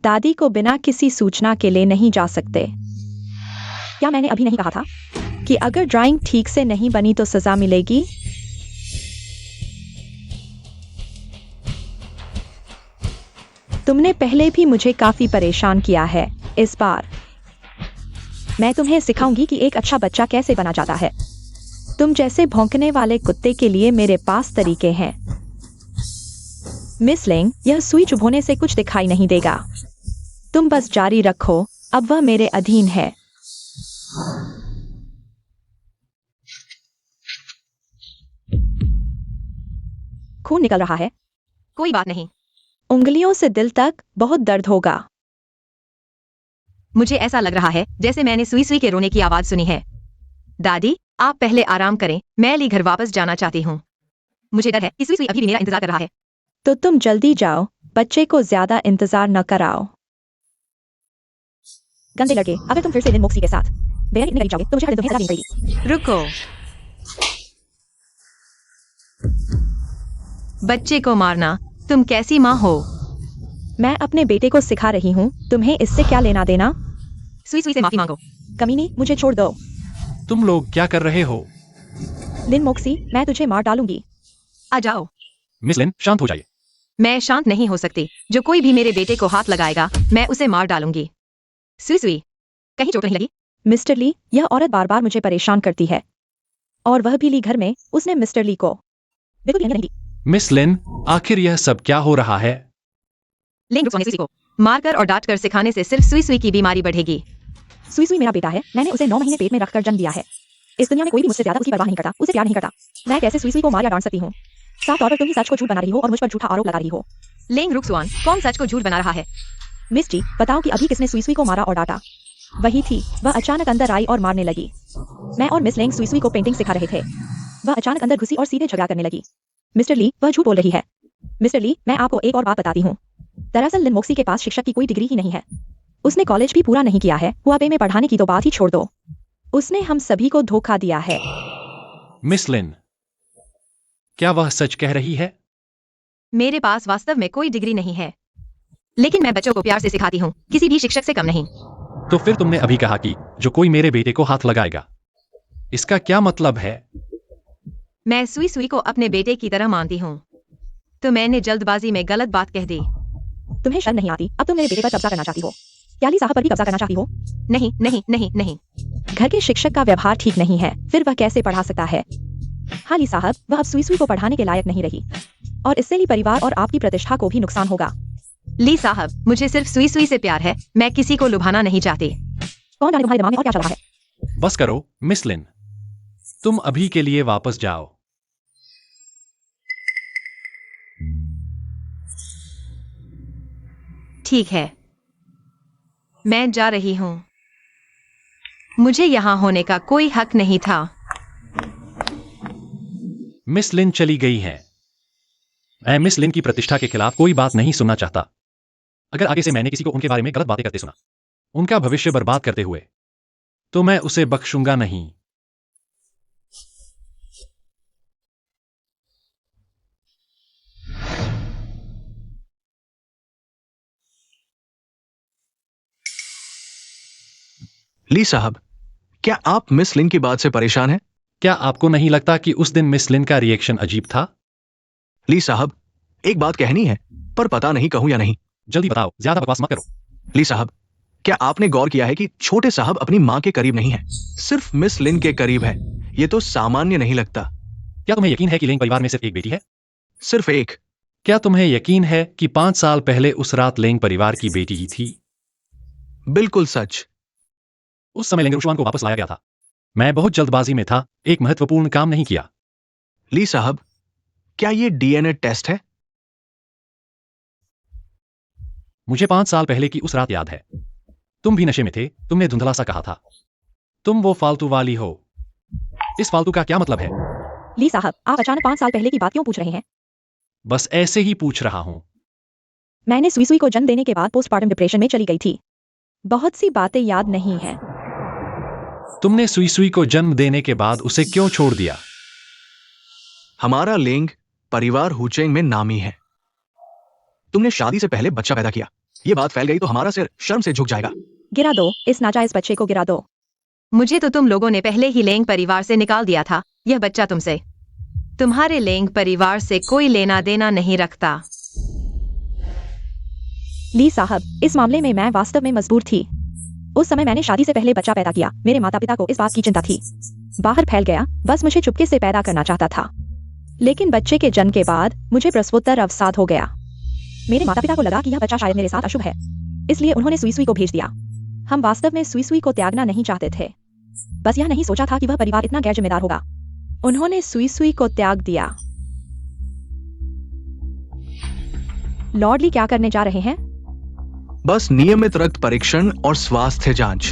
दादी को बिना किसी सूचना के ले नहीं जा सकते। क्या मैंने अभी नहीं कहा था कि अगर ड्राइंग ठीक से नहीं बनी तो सजा मिलेगी? तुमने पहले भी मुझे काफी परेशान किया है। इस बार मैं तुम्हें सिखाऊंगी कि एक अच्छा बच्चा कैसे बना जाता है। तुम जैसे भौंकने वाले कुत्ते के लिए मेरे पास तरीके हैं। मिस लेंग, यह सुई चुभोने से कुछ दिखाई नहीं देगा। तुम बस जारी रखो, अब वह मेरे अधीन है। खून निकल रहा है। कोई बात नहीं, उंगलियों से दिल तक बहुत दर्द होगा। मुझे ऐसा लग रहा है जैसे मैंने सुई सुई के रोने की आवाज सुनी है। दादी, आप पहले आराम करें, मैं ली घर वापस जाना चाहती हूँ। मुझे डर है कि सुई सुई अभी भी मेरा इंतजार कर रहा है। तो तुम जल्दी जाओ, बच्चे को ज्यादा इंतजार न कराओ। गंदे लड़के, अगर तुम फिर से लिन मोक्सी के साथ बेयर इतने करीब जाओगे तो मुझे हर दिन तुम्हें सजा देनी पड़ेगी। रुको। बच्चे को मारना, तुम कैसी माँ हो? मैं अपने बेटे को सिखा रही हूँ, तुम्हें इससे क्या लेना देना? सुई सुई से माफी मांगो। कमीनी, मुझे छोड़ दो। तुम लोग क्या कर रहे हो? लिन मोक्सी, मैं तुझे मार डालूंगी। आ जाओ। मिस लिन, शांत हो जाइए। मैं शांत नहीं हो सकती। जो कोई भी मेरे बेटे को हाथ लगाएगा मैं उसे मार डालूंगी। सुई सुई, कहीं चोट नहीं लगी? मिस्टर ली, यह औरत बार बार मुझे परेशान करती है, और वह भी ली घर में। उसने मिस्टर ली को बिल्कुल नहीं दी। मिस लिन, आखिर यह सब क्या हो रहा है? लिंग रुक सुई को मारकर और डांटकर सिखाने से सिर्फ सुई सुई की बीमारी बढ़ेगी। सुई सुई मेरा बेटा है, मैंने उसे 9 महीने पेट में रखकर जन्म दिया है। इस दुनिया में कोई भी मुझसे ज्यादा उसकी परवाह नहीं करता, उसे प्यार नहीं करता। मैं कैसे सुई सुई को मार या डांट सकती हूँ? साफ तौर पर तुम ही सच को झूठ बना रही हो और मुझ पर झूठा आरोप लगा रही हो। लिंग रुक्सवान, कौन सच को झूठ बना रहा है? मिस जी, बताओ कि अभी किसने सुई सुई को मारा और डांटा? वही थी। वह अचानक अंदर आई और मारने लगी। मैं और मिस लेंग सुई सुई को पेंटिंग सिखा रहे थे। वह अचानक अंदर घुसी और सीधे झगड़ा करने लगी। मिस्टर ली, वह झूठ बोल रही है। मिस्टर ली, मैं आपको एक और बात बताती हूँ। दरअसल लिन मोक्सी के पास शिक्षक की कोई डिग्री ही नहीं है। उसने कॉलेज भी पूरा नहीं किया है। हुआबे में पढ़ाने की तो बात ही छोड़ दो। उसने हम सभी को धोखा दिया है। मिस लिन, क्या वह सच कह रही है? मेरे पास वास्तव में कोई डिग्री नहीं है, लेकिन मैं बच्चों को प्यार से सिखाती हूँ, किसी भी शिक्षक से कम नहीं। तो फिर तुमने अभी कहा कि जो कोई मेरे बेटे को हाथ लगाएगा, इसका क्या मतलब है? मैं सुई सुई को अपने बेटे की तरह मानती हूँ, तो मैंने जल्दबाजी में गलत बात कह दी। तुम्हें शर्म नहीं आती? अब तुम मेरे बेटे पर कब्जा करना चाहती हो। क्या ली साहब पर भी कब्जा करना चाहती हो? नहीं नहीं नहीं नहीं। घर के शिक्षक का व्यवहार ठीक नहीं है, फिर वह कैसे पढ़ा सकता है? हाँ ली साहब, वह अब सुई सुई को पढ़ाने के लायक नहीं रही, और इससे ली परिवार और आपकी प्रतिष्ठा को भी नुकसान होगा। ली साहब, मुझे सिर्फ सुई सुई से प्यार है, मैं किसी को लुभाना नहीं चाहती। कौन जाने तुम्हारे दिमाग में और क्या चल रहा है? बस करो मिस लिन, तुम अभी के लिए वापस जाओ। ठीक है, मैं जा रही हूँ। मुझे यहाँ होने का कोई हक नहीं था। मिस लिन चली गई है। मैं मिस लिन की प्रतिष्ठा के खिलाफ कोई बात नहीं सुनना चाहता। अगर आगे से मैंने किसी को उनके बारे में गलत बातें करते सुना, उनका भविष्य बर्बाद करते हुए, तो मैं उसे बख्शूंगा नहीं। ली साहब, क्या आप मिस लिन की बात से परेशान हैं? क्या आपको नहीं लगता कि उस दिन मिस लिन का रिएक्शन अजीब था? ली साहब, एक बात कहनी है, पर पता नहीं कहूं या नहीं। जल्दी बताओ, ज्यादा बकवास मत करो। ली साहब, क्या आपने गौर किया है कि छोटे साहब अपनी माँ के करीब नहीं है, सिर्फ मिस लिन के करीब है? ये तो सामान्य नहीं लगता। क्या तुम्हें यकीन है कि लेंग परिवार में सिर्फ एक बेटी है? सिर्फ एक। क्या तुम्हें यकीन है कि 5 साल पहले उस रात लेंग परिवार की बेटी ही थी? बिल्कुल सच। उस समय लेंग रुशवान को वापस लाया गया था। मैं बहुत जल्दबाजी में था, एक महत्वपूर्ण काम नहीं किया। ली साहब, क्या ये डीएनए टेस्ट है? मुझे 5 साल पहले की उस रात याद है। तुम भी नशे में थे, तुमने धुंधला सा कहा था। तुम वो फालतू वाली हो। इस फालतू का क्या मतलब है? ली साहब, आप अचानक 5 साल पहले की बात क्यों पूछ रहे हैं? बस ऐसे ही पूछ रहा हूं। मैंने सुई सुई को जन्म देने के बाद पोस्टमार्टम डिप्रेशन में चली गई थी। बहुत सी बातें याद नहीं है। तुमने सुई सुई को जन्म देने के बाद उसे क्यों छोड़ दिया? हमारा लेंग परिवार हुचेंग में नामी है। तुमने शादी से पहले बच्चा पैदा किया, ये बात फैल गई तो हमारा सिर शर्म से झुक जाएगा। गिरा दो, इस नाजायज बच्चे को गिरा दो। मुझे तो तुम लोगों ने पहले ही लेंग परिवार से निकाल दिया था। यह बच्चा तुमसे, तुम्हारे लेंग परिवार से कोई लेना देना नहीं रखता। ली साहब, इस मामले में मैं वास्तव में मजबूर थी। उस समय मैंने शादी से पहले बच्चा पैदा किया। मेरे माता पिता को इस बात की चिंता थी। बाहर फैल गया, बस मुझे चुपके से पैदा करना चाहता था। लेकिन बच्चे के जन्म के बाद मुझे प्रसवोत्तर अवसाद हो गया। मेरे माता पिता को लगा कि यह बच्चा शायद मेरे साथ अशुभ है, इसलिए उन्होंने सुई सुई को भेज दिया। हम वास्तव में सुई सुई को त्यागना नहीं चाहते थे, बस यह नहीं सोचा था कि वह परिवार इतना गैर जिम्मेदार होगा। उन्होंने सुई सुई को त्याग दिया। लॉर्ड ली क्या करने जा रहे हैं? बस नियमित रक्त परीक्षण और स्वास्थ्य जांच।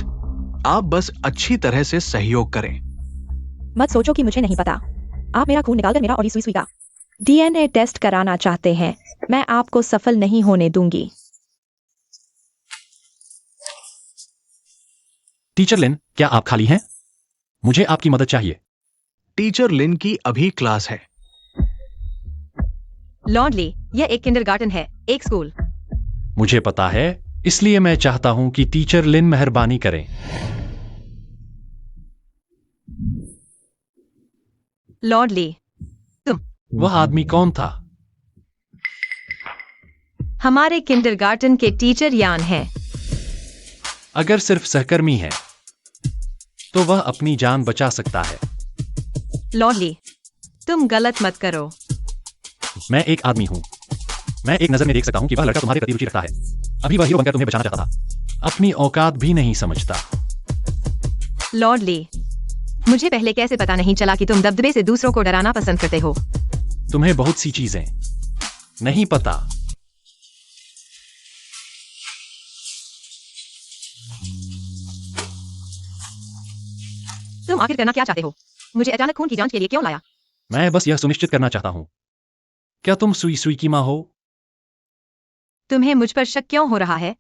आप बस अच्छी तरह से सहयोग करें। मत सोचो कि मुझे नहीं पता। आप मेरा खून निकालकर मेरा और ली सुई सुई का डीएनए टेस्ट कराना चाहते हैं, मैं आपको सफल नहीं होने दूंगी। टीचर लिन, क्या आप खाली हैं? मुझे आपकी मदद चाहिए। टीचर लिन की अभी क्लास है। लॉर्ड ली, यह एक किंडरगार्टन है, एक स्कूल। मुझे पता है, इसलिए मैं चाहता हूं कि टीचर लिन मेहरबानी करें। लॉर्ड ली, वह आदमी कौन था? हमारे किंडरगार्टन के टीचर यान हैं। अगर सिर्फ सहकर्मी है तो वह अपनी जान बचा सकता है। लॉर्ड ली, तुम गलत मत करो। मैं एक आदमी हूं। मैं एक नजर में देख सकता हूं कि वह लड़का तुम्हारे प्रति रुचि रखता है। अभी वह हीरो बनकर तुम्हें बचाना चाहता था। अपनी औकात भी नहीं समझता। लॉर्ड ली, मुझे पहले कैसे पता नहीं चला कि तुम दबदबे से दूसरों को डराना पसंद करते हो। तुम्हें बहुत सी चीजें नहीं पता। तुम आखिर करना क्या चाहते हो? मुझे अचानक खून की जांच के लिए क्यों लाया? मैं बस यह सुनिश्चित करना चाहता हूं। क्या तुम सुई सुई की मां हो? तुम्हें मुझ पर शक क्यों हो रहा है?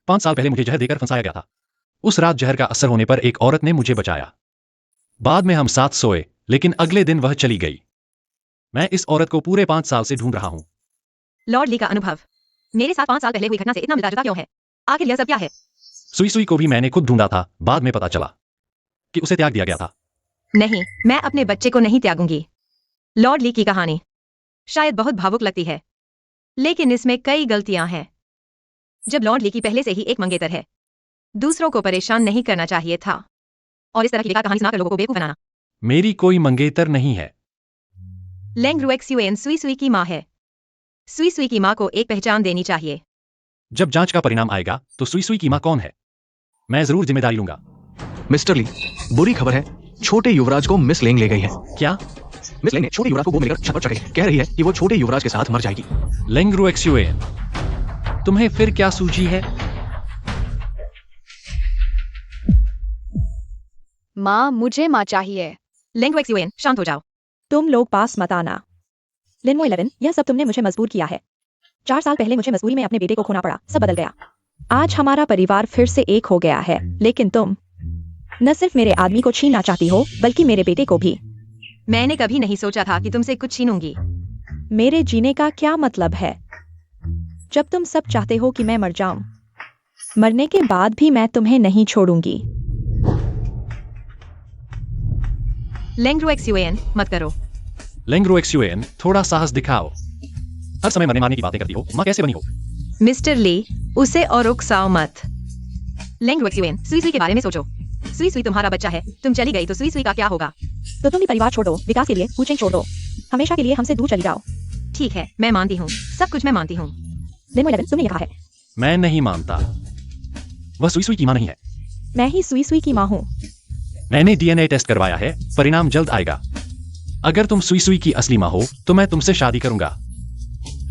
5 साल पहले मुझे जहर देकर फंसाया गया था। उस रात जहर का असर होने पर एक औरत ने मुझे बचाया। बाद में हम साथ सोए, लेकिन अगले दिन वह चली गई। मैं इस औरत को पूरे 5 साल से ढूंढ रहा हूं। लॉर्ड ली का अनुभव मेरे साथ 5 साल पहले हुई घटना से इतना मिलता जुलता क्यों है? आखिर यह सब क्या है? सुई सुई को भी मैंने खुद ढूंढा था। बाद में पता चला कि उसे त्याग दिया गया था। नहीं, मैं अपने बच्चे को नहीं त्यागूंगी। लॉर्ड ली की कहानी शायद बहुत भावुक लगती है, लेकिन इसमें कई गलतियां हैं। जब लॉर्ड ली की पहले से ही एक मंगेतर है, दूसरों को परेशान नहीं करना चाहिए था, और इस तरह की बेकार कहानी सुनाकर लोगों को बेवकूफ बनाना। मेरी कोई मंगेतर नहीं है। लेंग्रुएक्सुएन सुई सुई की माँ है। सुई सुई की माँ को एक पहचान देनी चाहिए। जब जांच का परिणाम आएगा तो सुई सुई की मां कौन है, मैं जरूर जिम्मेदारी लूंगा। मिस्टर ली, बुरी खबर है, छोटे युवराज को मिस लेंग ले गई है। क्या? मिस लेंग ने छोटे युवराज को गोद लेकर छत पर चढ़ गई। कह रही है कि वो छोटे युवराज के साथ मर जाएगी। लेंग्रुएक्सुएन, तुम्हें फिर क्या सूझी है? माँ, मुझे माँ चाहिए। लेंग्रुएक्सुएन, शांत हो जाओ। तुम लोग पास मत आना। लिनमो 11, यह सब तुमने मुझे मजबूर किया है। 4 साल पहले मुझे मजबूरी में अपने बेटे को खोना पड़ा, सब बदल गया। आज हमारा परिवार फिर से एक हो गया है, लेकिन तुम न सिर्फ मेरे आदमी को छीनना चाहती हो, बल्कि मेरे बेटे को भी। मैंने कभी नहीं सोचा था कि तुमसे कुछ छीनूंगी। मेरे जीने का क्या मतलब है जब तुम सब चाहते हो कि मैं मर जाऊं? मरने के बाद भी मैं तुम्हें नहीं छोड़ूंगी। लेंग्रुएक्सुएन, मत करो। लेंग्रुएक्सुएन, थोड़ा साहस दिखाओ। हर समय मरने मारने की बातें करती हो। मां कैसे बनी हो? मिस्टर ली, उसे और उकसाओ मत। लेंग्रुएक्सुएन, सुई सुई के बारे में सोचो। सुई सुई तुम्हारा बच्चा है, तुम चली गई तो सुई सुई का क्या होगा? तो तुम भी परिवार छोड़ दो, विकास के लिए पूछें छोड़ दो, हमेशा के लिए हमसे दूर चली जाओ। ठीक है, मैं मानती हूँ, सब कुछ मैं मानती हूँ। लिनमो 11, तुमने कहा है। मैं नहीं मानता। वह सुई सुई की मां नहीं है। मैं ही सुई सुई की माँ हूँ। मैंने डीएनए टेस्ट करवाया है, परिणाम जल्द आएगा। अगर तुम सुई सुई की असली मां हो तो मैं तुमसे शादी करूंगा,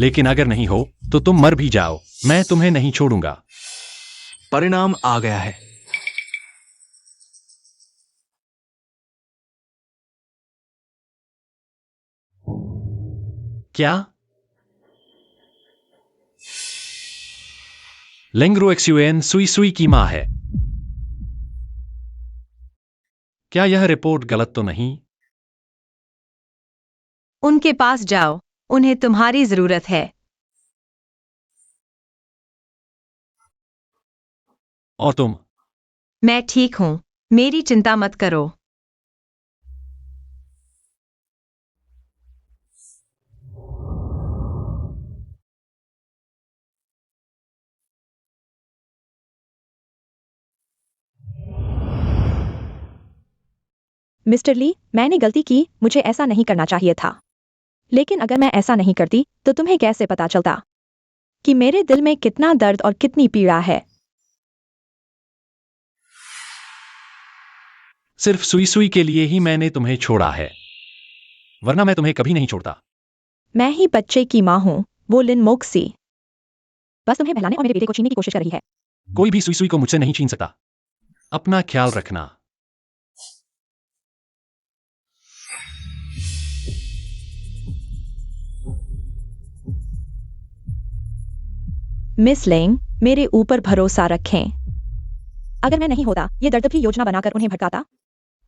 लेकिन अगर नहीं हो तो तुम मर भी जाओ, मैं तुम्हें नहीं छोड़ूंगा। परिणाम आ गया है। क्या? लेंग्रुएक्सुएन सुई सुई की मां है। क्या यह रिपोर्ट गलत तो नहीं? उनके पास जाओ, उन्हें तुम्हारी जरूरत है। और तुम? मैं ठीक हूँ, मेरी चिंता मत करो। मिस्टर ली, मैंने गलती की, मुझे ऐसा नहीं करना चाहिए था। लेकिन अगर मैं ऐसा नहीं करती तो तुम्हें कैसे पता चलता कि मेरे दिल में कितना दर्द और कितनी पीड़ा है? सिर्फ सुई सुई के लिए ही मैंने तुम्हें छोड़ा है, वरना मैं तुम्हें कभी नहीं छोड़ता। मैं ही बच्चे की माँ हूँ, वो लिन मोक्सी बस तुम्हें बहलाने और मेरे बेटे को छीनने की कोशिश कर रही है। कोई भी सुई सुई को मुझसे नहीं छीन सकता। अपना ख्याल रखना। मिस लेंग, मेरे ऊपर भरोसा रखें। अगर मैं नहीं होता, ये दर्द भी योजना बनाकर उन्हें भटकाता,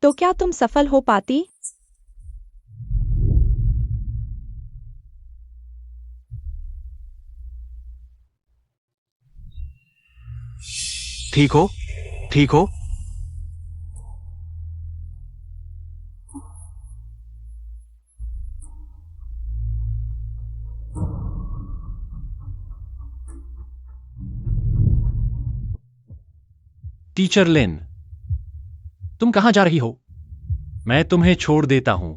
तो क्या तुम सफल हो पाती? ठीक हो? ठीक हो? टीचर लिन, तुम कहां जा रही हो? मैं तुम्हें छोड़ देता हूं।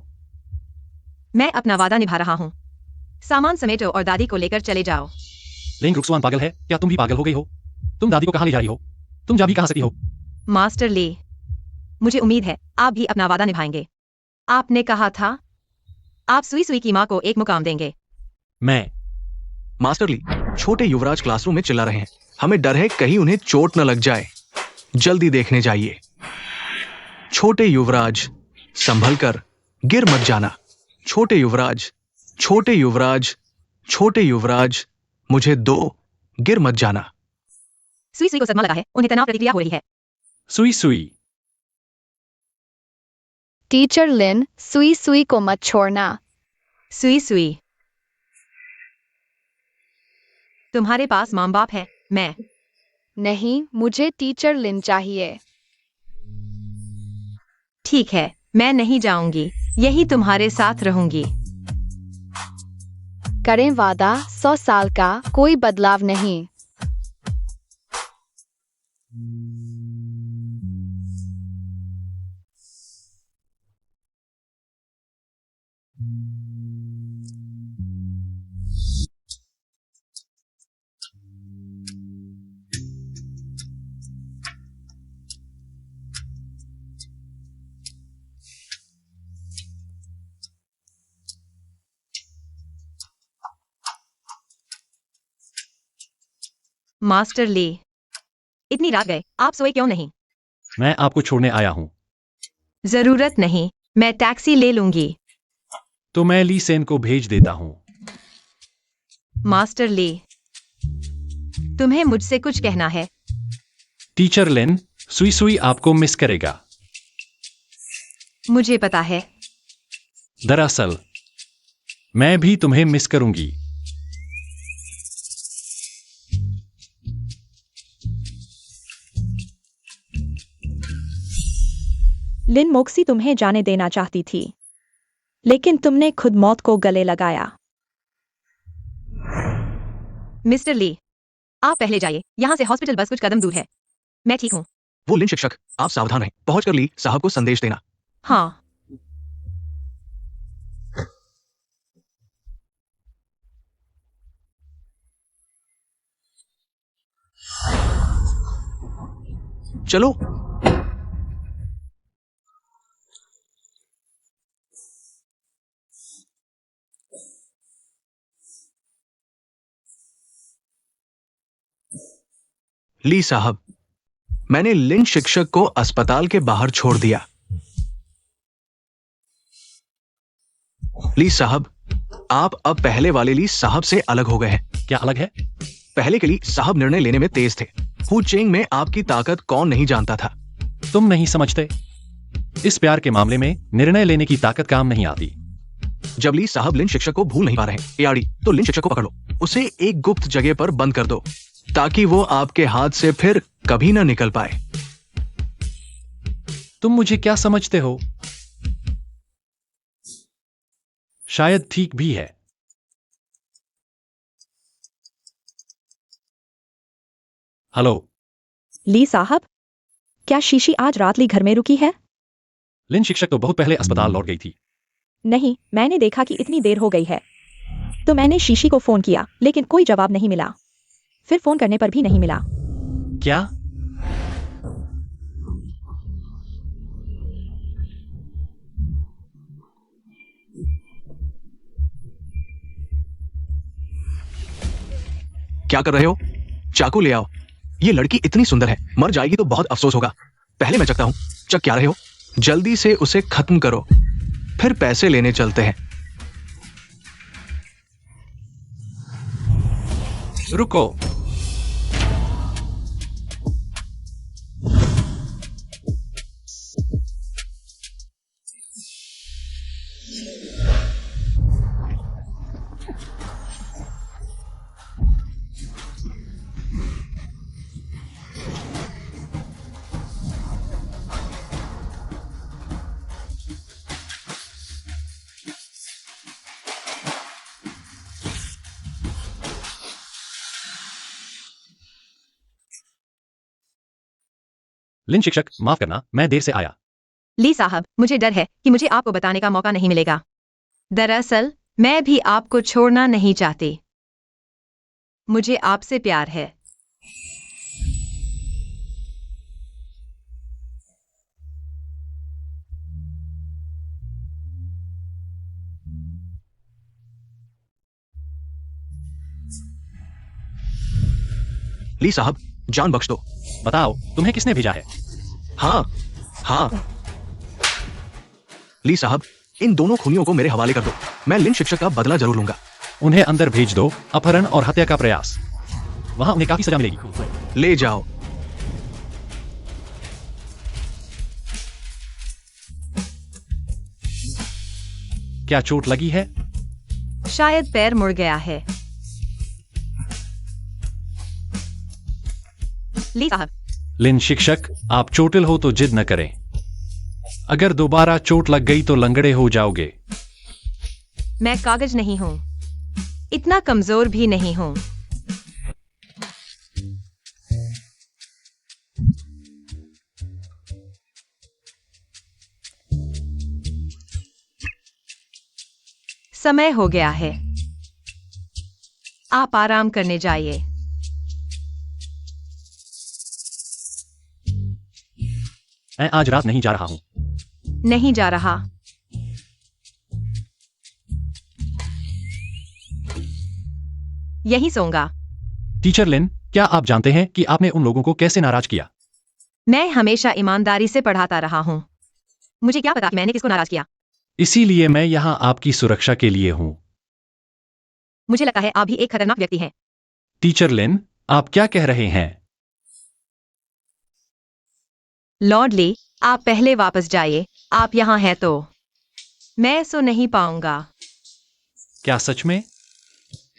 मैं अपना वादा निभा रहा हूँ। सामान समेटो और दादी को लेकर चले जाओ। लिंग रुक्सवान पागल है? क्या तुम भी पागल हो गई हो? तुम दादी को कहां ले जा रही हो? तुम जा भी कहां सकती हो? मास्टर ली, मुझे उम्मीद है आप भी अपना वादा निभाएंगे। आपने कहा था आप सुई सुई की माँ को एक मुकाम देंगे। मैं मास्टर ली, छोटे युवराज क्लासरूम में चिल्ला रहे हैं। हमें डर है कहीं उन्हें चोट न लग जाए। जल्दी देखने जाइए। छोटे युवराज, संभल कर, गिर मत जाना। छोटे युवराज, छोटे युवराज, छोटे युवराज, मुझे दो, गिर मत जाना। सुई सुई को सदमा लगा है, उन्हें तनाव प्रतिक्रिया हो रही है। सुई सुई। टीचर लिन, सुई सुई को मत छोड़ना। सुई सुई, तुम्हारे पास माँ बाप है। मैं नहीं, मुझे टीचर लिन चाहिए। ठीक है, मैं नहीं जाऊंगी, यही तुम्हारे साथ रहूंगी। करें वादा, 100 साल का, कोई बदलाव नहीं। मास्टर ली, इतनी रात गए, आप सोए क्यों नहीं? मैं आपको छोड़ने आया हूं। जरूरत नहीं, मैं टैक्सी ले लूंगी। तो मैं ली सेन को भेज देता हूं। मास्टर ली, तुम्हें मुझसे कुछ कहना है। टीचर लिन, सुई सुई आपको मिस करेगा। मुझे पता है। दरअसल मैं भी तुम्हें मिस करूंगी। लिन मोक्सी तुम्हें जाने देना चाहती थी, लेकिन तुमने खुद मौत को गले लगाया। मिस्टर ली, आप पहले जाइए, यहाँ से हॉस्पिटल बस कुछ कदम दूर है। मैं ठीक हूँ। वो लिन शिक्षक, आप सावधान रहें। पहुंचकर ली साहब को संदेश देना। हाँ। चलो। ली साहब, मैंने लिन शिक्षक को अस्पताल के बाहर छोड़ दिया। ली साहब, आप अब पहले वाले ली साहब से अलग हो गए हैं। क्या अलग है? पहले के ली साहब निर्णय लेने में तेज थे। हु चेंग में आपकी ताकत कौन नहीं जानता था। तुम नहीं समझते, इस प्यार के मामले में निर्णय लेने की ताकत काम नहीं आती। जब ली साहब लिन शिक्षक को भूल नहीं पा रहे एआरडी, तो लिन शिक्षक को पकड़ लो, उसे एक गुप्त जगह पर बंद कर दो, ताकि वो आपके हाथ से फिर कभी ना निकल पाए। तुम मुझे क्या समझते हो? शायद ठीक भी है। हेलो ली साहब, क्या शीशी आज रात ली घर में रुकी है? लिन शिक्षक तो बहुत पहले अस्पताल लौट गई थी। नहीं, मैंने देखा कि इतनी देर हो गई है, तो मैंने शीशी को फोन किया, लेकिन कोई जवाब नहीं मिला। फिर फोन करने पर भी नहीं मिला। क्या? क्या कर रहे हो? चाकू ले आओ। ये लड़की इतनी सुंदर है, मर जाएगी तो बहुत अफसोस होगा। पहले मैं चखता हूं। चख क्या रहे हो? जल्दी से उसे खत्म करो, फिर पैसे लेने चलते हैं। रुको, लिन शिक्षक, माफ करना, मैं देर से आया। ली साहब, मुझे डर है कि मुझे आपको बताने का मौका नहीं मिलेगा। दरअसल मैं भी आपको छोड़ना नहीं चाहती। मुझे आपसे प्यार है। ली साहब, जान बख्श दो। बताओ, तुम्हें किसने भेजा है? हाँ हाँ, ली साहब, इन दोनों खूनियों को मेरे हवाले कर दो। मैं लिन शिक्षक का बदला जरूर लूंगा। उन्हें अंदर भेज दो। अपहरण और हत्या का प्रयास, वहां उन्हें काफी सजा मिलेगी। ले जाओ। क्या चोट लगी है? शायद पैर मुड़ गया है। ली साहब, लिन शिक्षक, आप चोटिल हो तो जिद न करें। अगर दोबारा चोट लग गई तो लंगड़े हो जाओगे। मैं कागज नहीं हूं, इतना कमजोर भी नहीं हूं। समय हो गया है, आप आराम करने जाइए। मैं आज रात नहीं जा रहा हूं। नहीं जा रहा। यही सोऊंगा। टीचर लिन, क्या आप जानते हैं कि आपने उन लोगों को कैसे नाराज किया? मैं हमेशा ईमानदारी से पढ़ाता रहा हूं। मुझे क्या पता कि मैंने किसको नाराज किया। इसीलिए मैं यहां आपकी सुरक्षा के लिए हूं। मुझे लगता है आप भी एक खतरनाक व्यक्ति हैं। टीचर लिन, आप क्या कह रहे हैं? लॉर्ड ली, आप पहले वापस जाइए। आप यहाँ हैं तो मैं सो नहीं पाऊंगा। क्या सच में?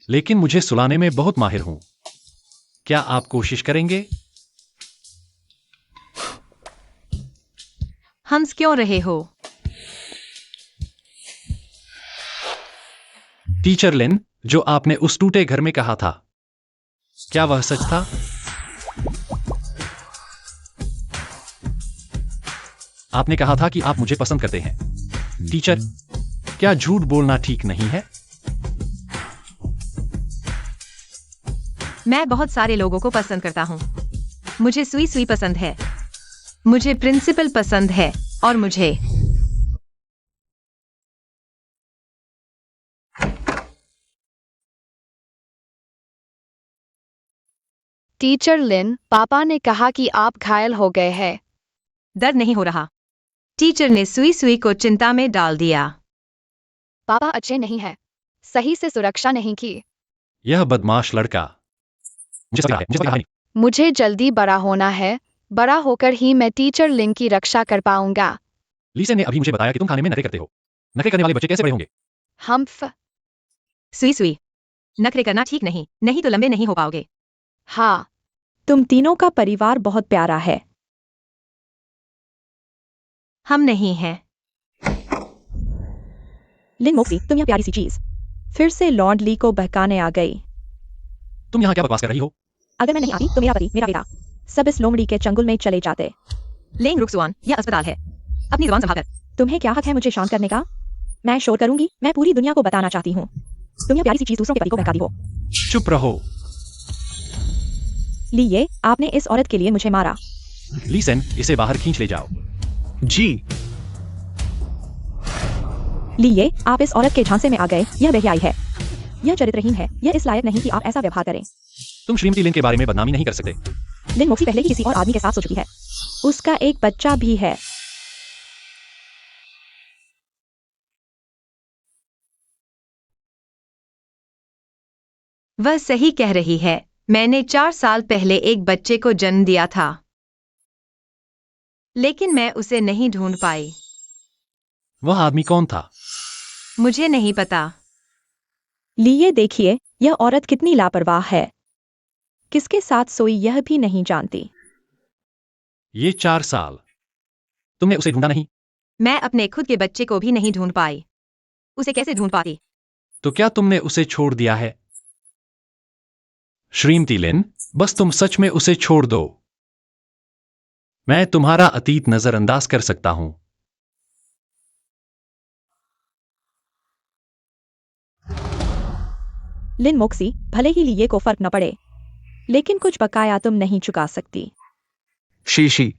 लेकिन मुझे सुलाने में बहुत माहिर हूं। क्या आप कोशिश करेंगे? हंस क्यों रहे हो? टीचर लिन, जो आपने उस टूटे घर में कहा था, क्या वह सच था? आपने कहा था कि आप मुझे पसंद करते हैं। टीचर, क्या झूठ बोलना ठीक नहीं है? मैं बहुत सारे लोगों को पसंद करता हूँ। मुझे सुई सुई पसंद है, मुझे प्रिंसिपल पसंद है, और मुझे टीचर लिन, पापा ने कहा कि आप घायल हो गए हैं। दर्द नहीं हो रहा। टीचर ने सुई सुई को चिंता में डाल दिया। पापा अच्छे नहीं है, सही से सुरक्षा नहीं की। यह बदमाश लड़का। मुझे समझ रहा है। मुझे जल्दी बड़ा होना है। बड़ा होकर ही मैं टीचर लिन की रक्षा कर पाऊंगा। लीसे ने अभी मुझे बताया कि तुम खाने में नखरे करते हो। नखरे करने वाले बच्चे कैसे बड़े होंगे? सुई सुई, नखरे करना ठीक नहीं, नहीं तो लंबे नहीं हो पाओगे। हाँ, तुम तीनों का परिवार बहुत प्यारा है। हम नहीं हैं। लिन मोक्सी, तुम यह प्यारी सी चीज फिर से लॉर्ड ली को बहकाने आ गई। तुम यहाँ क्या बकवास कर रही हो? अगर मैं नहीं आती तो मेरा पति, मेरा बेटा, सब इस लोमड़ी के चंगुल में चले जाते। लेंग रुकसुआन, यह अस्पताल है। अपनी जुबान संभाल कर। तुम्हें क्या हक है मुझे शांत करने का? मैं शोर करूंगी। मैं पूरी दुनिया को बताना चाहती हूँ तुम यह प्यारी सी चीज दूसरों के पति को बहकाती हो। चुप रहो। लिए, आपने इस औरत के लिए मुझे मारा। लीसेन, इसे बाहर खींच ले जाओ। जी। लिए, आप इस औरत के झांसे में आ गए। यह बेहयाई है, यह चरित्रहीन है, यह इस लायक नहीं कि आप ऐसा व्यवहार करें। तुम श्रीमती लिन के बारे में बदनामी नहीं कर सकते। लिन मोक्सी पहले ही किसी और आदमी के साथ सो चुकी है। उसका एक बच्चा भी है। वह सही कह रही है। मैंने 4 साल पहले एक बच्चे को जन्म दिया था, लेकिन मैं उसे नहीं ढूंढ पाई। वह आदमी कौन था? मुझे नहीं पता। लिए देखिए, यह औरत कितनी लापरवाह है। किसके साथ सोई यह भी नहीं जानती। ये 4 साल तुमने उसे ढूंढा नहीं? मैं अपने खुद के बच्चे को भी नहीं ढूंढ पाई। उसे कैसे ढूंढ पाती? तो क्या तुमने उसे छोड़ दिया है? श्रीमती लिन, बस तुम सच में उसे छोड़ दो। मैं तुम्हारा अतीत नजरअंदाज कर सकता हूं। लिन मोक्सी, भले ही लिए को फर्क न पड़े, लेकिन कुछ बकाया तुम नहीं चुका सकती। शीशी,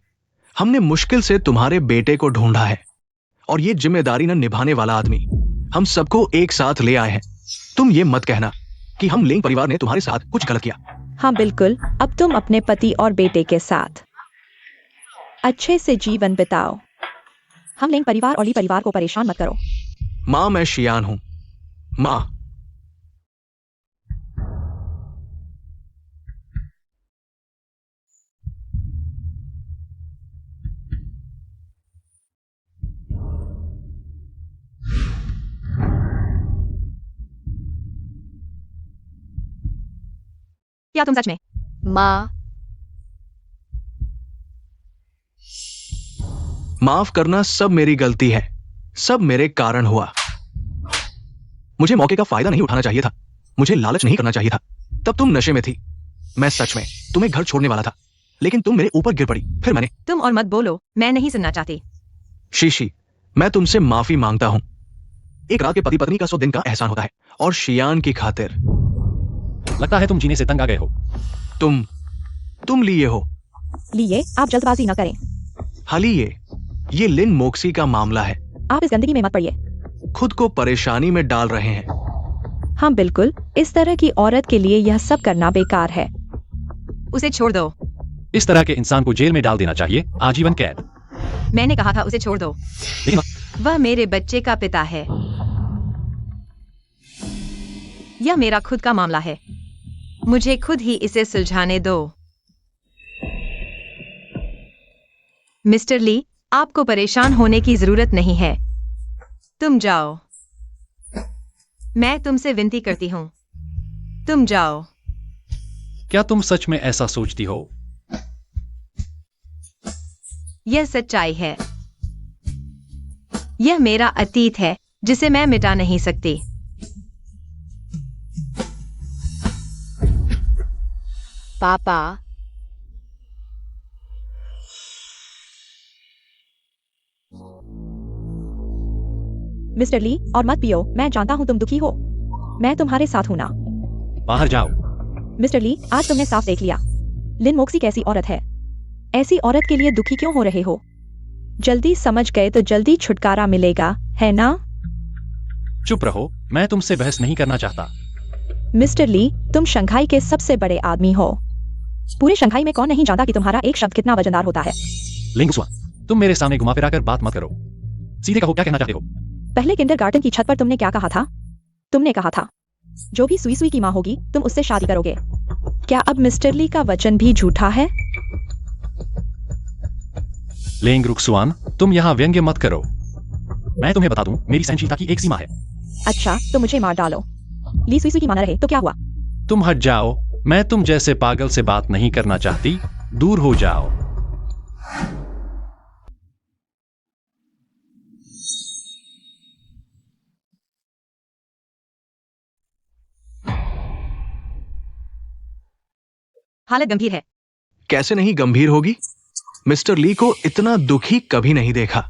हमने मुश्किल से तुम्हारे बेटे को ढूंढा है और ये जिम्मेदारी न निभाने वाला आदमी हम सबको एक साथ ले आए हैं। तुम ये मत कहना कि हम लिंग परिवार ने तुम्हारे साथ कुछ गलत किया। हाँ बिल्कुल, अब तुम अपने पति और बेटे के साथ अच्छे से जीवन बिताओ। हम लिंग परिवार और ली परिवार को परेशान मत करो। माँ, मैं शियान हूं। माँ, क्या तुम सच में? माँ, माफ करना, सब मेरी गलती है, सब मेरे कारण हुआ। मुझे मौके का फायदा नहीं उठाना चाहिए था, मुझे लालच नहीं करना चाहिए था। तब तुम नशे में थी। मैं सच में तुम्हें घर छोड़ने वाला था, लेकिन तुम मेरे ऊपर गिर पड़ी, फिर मैंने। तुम और मत बोलो, मैं नहीं सुनना चाहती। शीशी, मैं तुमसे माफी मांगता हूं। एक रात के पति पत्नी का 100 दिन का एहसान होता है, और शियान की खातिर। लगता है तुम जीने से तंग आ गए हो। तुम लिए हो। लिए, आप जल्दबाजी न करें। हाली ये लिन मोक्सी का मामला है। आप इस गंदगी में मत पड़िए। खुद को परेशानी में डाल रहे हैं। हाँ बिल्कुल, इस तरह की औरत के लिए यह सब करना बेकार है। उसे छोड़ दो। इस तरह के इंसान को जेल में डाल देना चाहिए, आजीवन कैद। मैंने कहा था उसे छोड़ दो। लेकिन वह मेरे बच्चे का पिता है। यह मेरा खुद का मामला है, मुझे खुद ही इसे सुलझाने दो। मिस्टर ली, आपको परेशान होने की जरूरत नहीं है। तुम जाओ। मैं तुमसे विनती करती हूं, तुम जाओ। क्या तुम सच में ऐसा सोचती हो? यह सच्चाई है। यह मेरा अतीत है जिसे मैं मिटा नहीं सकती। पापा, मिस्टर ली, और मत पियो, मैं जानता हूँ तुम दुखी हो। मैं तुम्हारे साथ हूं ना। बाहर जाओ। मिस्टर ली, आज तुमने साफ देख लिया लिन मोक्सी कैसी औरत है। ऐसी औरत के लिए दुखी क्यों हो रहे हो? जल्दी समझ गए तो जल्दी छुटकारा मिलेगा, है ना? चुप रहो, मैं तुमसे बहस नहीं करना चाहता। मिस्टर ली, तुम शंघाई के सबसे बड़े आदमी हो। पूरे शंघाई में कौन नहीं जानता कि तुम्हारा एक शब्द कितना वजनदार होता है। लिंगसुआ, तुम मेरे सामने घुमा फिरा कर बात मत करो। सीधे कहो, क्या कहना चाहते हो? पहले किंडरगार्टन की छत पर तुमने क्या कहा था? तुमने कहा था जो भी सुई सुई की माँ होगी तुम उससे शादी करोगे। क्या अब मिस्टर ली का वचन भी झूठा है? लेंग रुक्सुआन, तुम यहाँ व्यंग्य मत करो। मैं तुम्हें बता दूं, मेरी सहनशीलता की एक सीमा है। अच्छा, तो मुझे मार डालो। ली सुई सुई की माना रहे तो क्या हुआ? तुम हट जाओ, मैं तुम जैसे पागल से बात नहीं करना चाहती। दूर हो जाओ। हालत गंभीर है। कैसे नहीं गंभीर होगी? मिस्टर ली को इतना दुखी कभी नहीं देखा।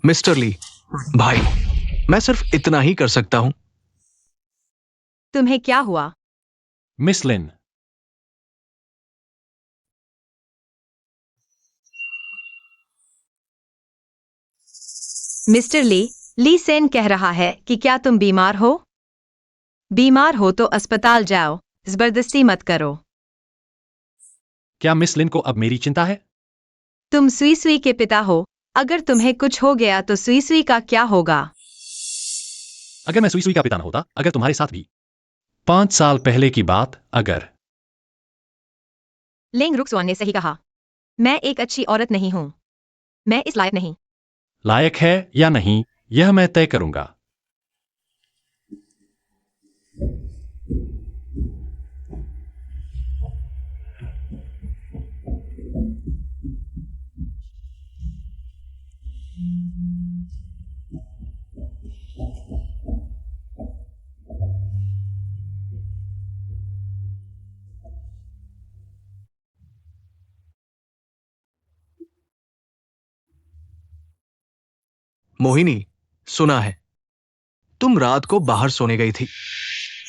मिस्टर ली, भाई, मैं सिर्फ इतना ही कर सकता हूं। तुम्हें क्या हुआ? मिस लिन, मिस्टर ली सेन कह रहा है कि क्या तुम बीमार हो? बीमार हो तो अस्पताल जाओ, जबरदस्ती मत करो। क्या मिस लिन को अब मेरी चिंता है? तुम सुई सुई के पिता हो, अगर तुम्हें कुछ हो गया तो सुई सुई का क्या होगा? अगर मैं सुई सुई का पिता न होता, अगर तुम्हारे साथ भी 5 साल पहले की बात, अगर। लेंग रुक्सवान ने सही कहा। मैं एक अच्छी औरत नहीं हूं। मैं इस लायक नहीं। लायक है या नहीं, यह मैं तय करूंगा। मोहिनी, सुना है तुम रात को बाहर सोने गई थी।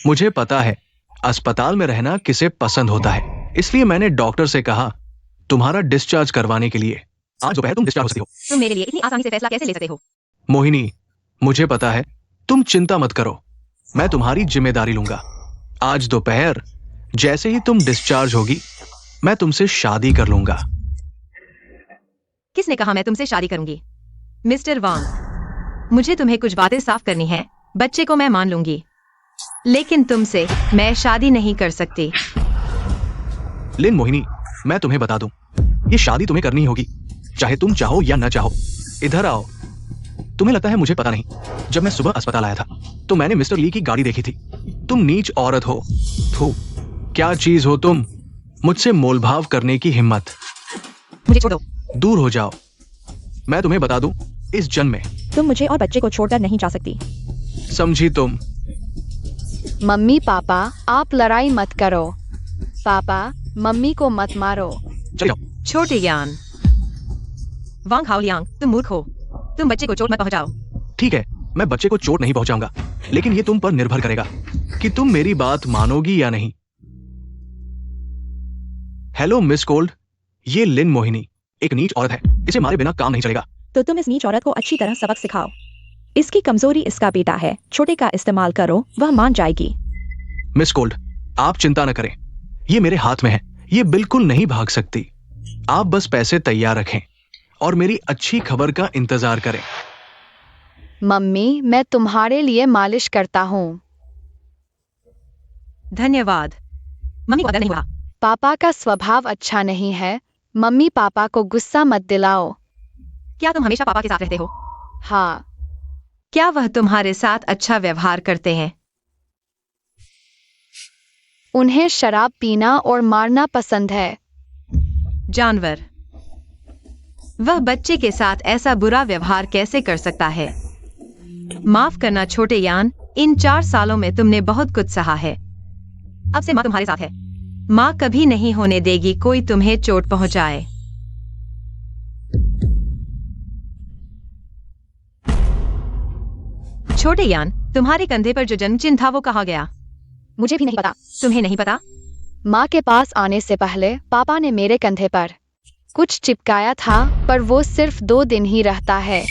मुझे पता है अस्पताल में रहना किसे पसंद होता है, इसलिए मैंने डॉक्टर से कहा तुम्हारा डिस्चार्ज करवाने के लिए। आज दोपहर तुम डिस्चार्ज हो सकती हो। तुम मेरे लिए इतनी आसानी से फैसला कैसे ले सकते हो? मोहिनी, मुझे पता है, तुम चिंता मत करो, मैं तुम्हारी जिम्मेदारी लूंगा। आज दोपहर जैसे ही तुम डिस्चार्ज होगी, मैं तुमसे शादी कर लूंगा। किसने कहा मैं तुमसे शादी करूंगी? मिस्टर वांग, मुझे तुम्हें कुछ बातें साफ करनी है। बच्चे को मैं मान लूंगी, लेकिन तुमसे मैं शादी नहीं कर सकती। लिन मोहिनी, मैं तुम्हें बता दूं, ये शादी तुम्हें करनी ही होगी, चाहे तुम चाहो या ना चाहो। इधर आओ। तुम्हें लगता है मुझे पता नहीं? जब मैं सुबह अस्पताल आया था तो मैंने मिस्टर ली की गाड़ी देखी थी। तुम नीच औरत हो। थू, क्या चीज हो तुम? मुझसे मोलभाव करने की हिम्मत। मुझे छोड़ो। दूर हो जाओ। मैं तुम्हें बता दूं, इस जन्म में तुम मुझे और बच्चे को छोड़कर नहीं जा सकती। समझी तुम? मम्मी पापा, आप लड़ाई मत करो। पापा, मम्मी को मत मारो। चल जाओ। छोटे यान। वांग हाओलियांग, तुम मूर्ख हो। तुम बच्चे को चोट मत पहुंचाओ। ठीक है, मैं बच्चे को चोट नहीं पहुंचाऊंगा, लेकिन ये तुम पर निर्भर करेगा कि तुम मेरी बात मानोगी या नहीं। हेलो मिस कोल्ड, ये लिन मोहिनी एक नीच औरत है, इसे मारे बिना काम नहीं चलेगा। तो तुम इस नीच औरत को अच्छी तरह सबक सिखाओ। इसकी कमजोरी इसका बेटा है, छोटे का इस्तेमाल करो, वह मान जाएगी। मिस कोल्ड, आप चिंता न करें, ये मेरे हाथ में है, ये बिल्कुल नहीं भाग सकती। आप बस पैसे तैयार रखें और मेरी अच्छी खबर का इंतजार करें। मम्मी, मैं तुम्हारे लिए मालिश करता हूँ। धन्यवाद। मम्मी को अगर नहीं हुआ। पापा का स्वभाव अच्छा नहीं है। मम्मी पापा को गुस्सा मत दिलाओ। क्या तुम हमेशा पापा के साथ रहते हो? हाँ। क्या वह तुम्हारे साथ अच्छा व्यवहार करते हैं? उन्हें शराब पीना और मारना पसंद है। जानवर। वह बच्चे के साथ ऐसा बुरा व्यवहार कैसे कर सकता है? माफ करना छोटे यान, इन 4 सालों में तुमने बहुत कुछ सहा है। अब से माँ तुम्हारे साथ है। माँ कभी नहीं होने देगी कोई तुम्हें चोट पहुंचाए। छोटे यान, तुम्हारे कंधे पर जो जन्म चिन्ह था वो कहाँ गया? मुझे भी नहीं पता। तुम्हें नहीं पता? माँ के पास आने से पहले पापा ने मेरे कंधे पर कुछ चिपकाया था, पर वो सिर्फ 2 दिन ही रहता है।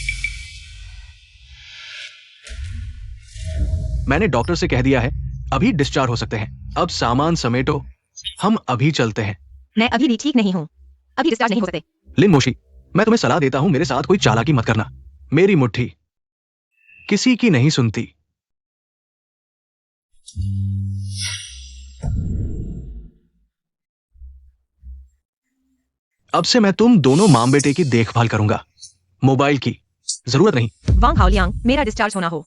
मैंने डॉक्टर से कह दिया है, अभी डिस्चार्ज हो सकते हैं। अब सामान समेटो, हम अभी चलते हैं। मैं अभी भी ठीक नहीं हूँ। अभी डिस्चार्ज नहीं हो सकते। लिन मोशी, मैं तुम्हें सलाह देता हूं, मेरे साथ कोई चालाकी मत करना। मेरी मुट्ठी किसी की नहीं सुनती। अब से मैं तुम दोनों मां बेटे की देखभाल करूंगा, मोबाइल की जरूरत नहीं। वांग हाओलियांग, मेरा डिस्चार्ज होना हो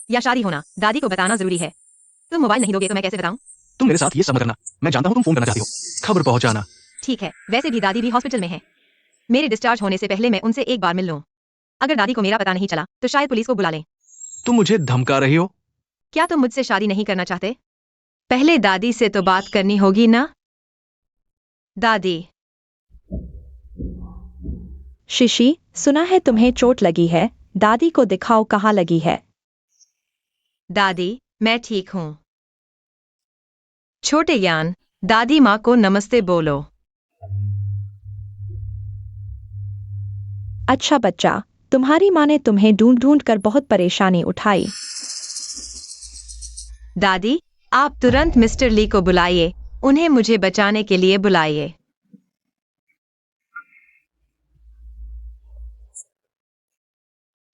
या शादी होना, दादी को बताना जरूरी है। तुम मोबाइल नहीं दोगे तो मैं कैसे बताऊं? तुम मेरे साथ ये सब मत करना। मैं जानता हूं तुम फोन करना चाहती हो, खबर पहुंचाना। ठीक है, वैसे भी दादी भी हॉस्पिटल में है। मेरे डिस्चार्ज होने से पहले मैं उनसे एक बार मिल लूं। अगर दादी को मेरा पता नहीं चला तो शायद पुलिस को बुला लें। तुम मुझे धमका रही हो? क्या तुम मुझसे शादी नहीं करना चाहते? पहले दादी से तो बात करनी होगी ना। दादी। शिशी, सुना है तुम्हें चोट लगी है, दादी को दिखाओ कहाँ लगी है। दादी, मैं ठीक हूँ। छोटे यान, दादी माँ को नमस्ते बोलो। अच्छा बच्चा, तुम्हारी माँ ने तुम्हें ढूंढ ढूंढ कर बहुत परेशानी उठाई। दादी, आप तुरंत मिस्टर ली को बुलाइए, उन्हें मुझे बचाने के लिए बुलाइए।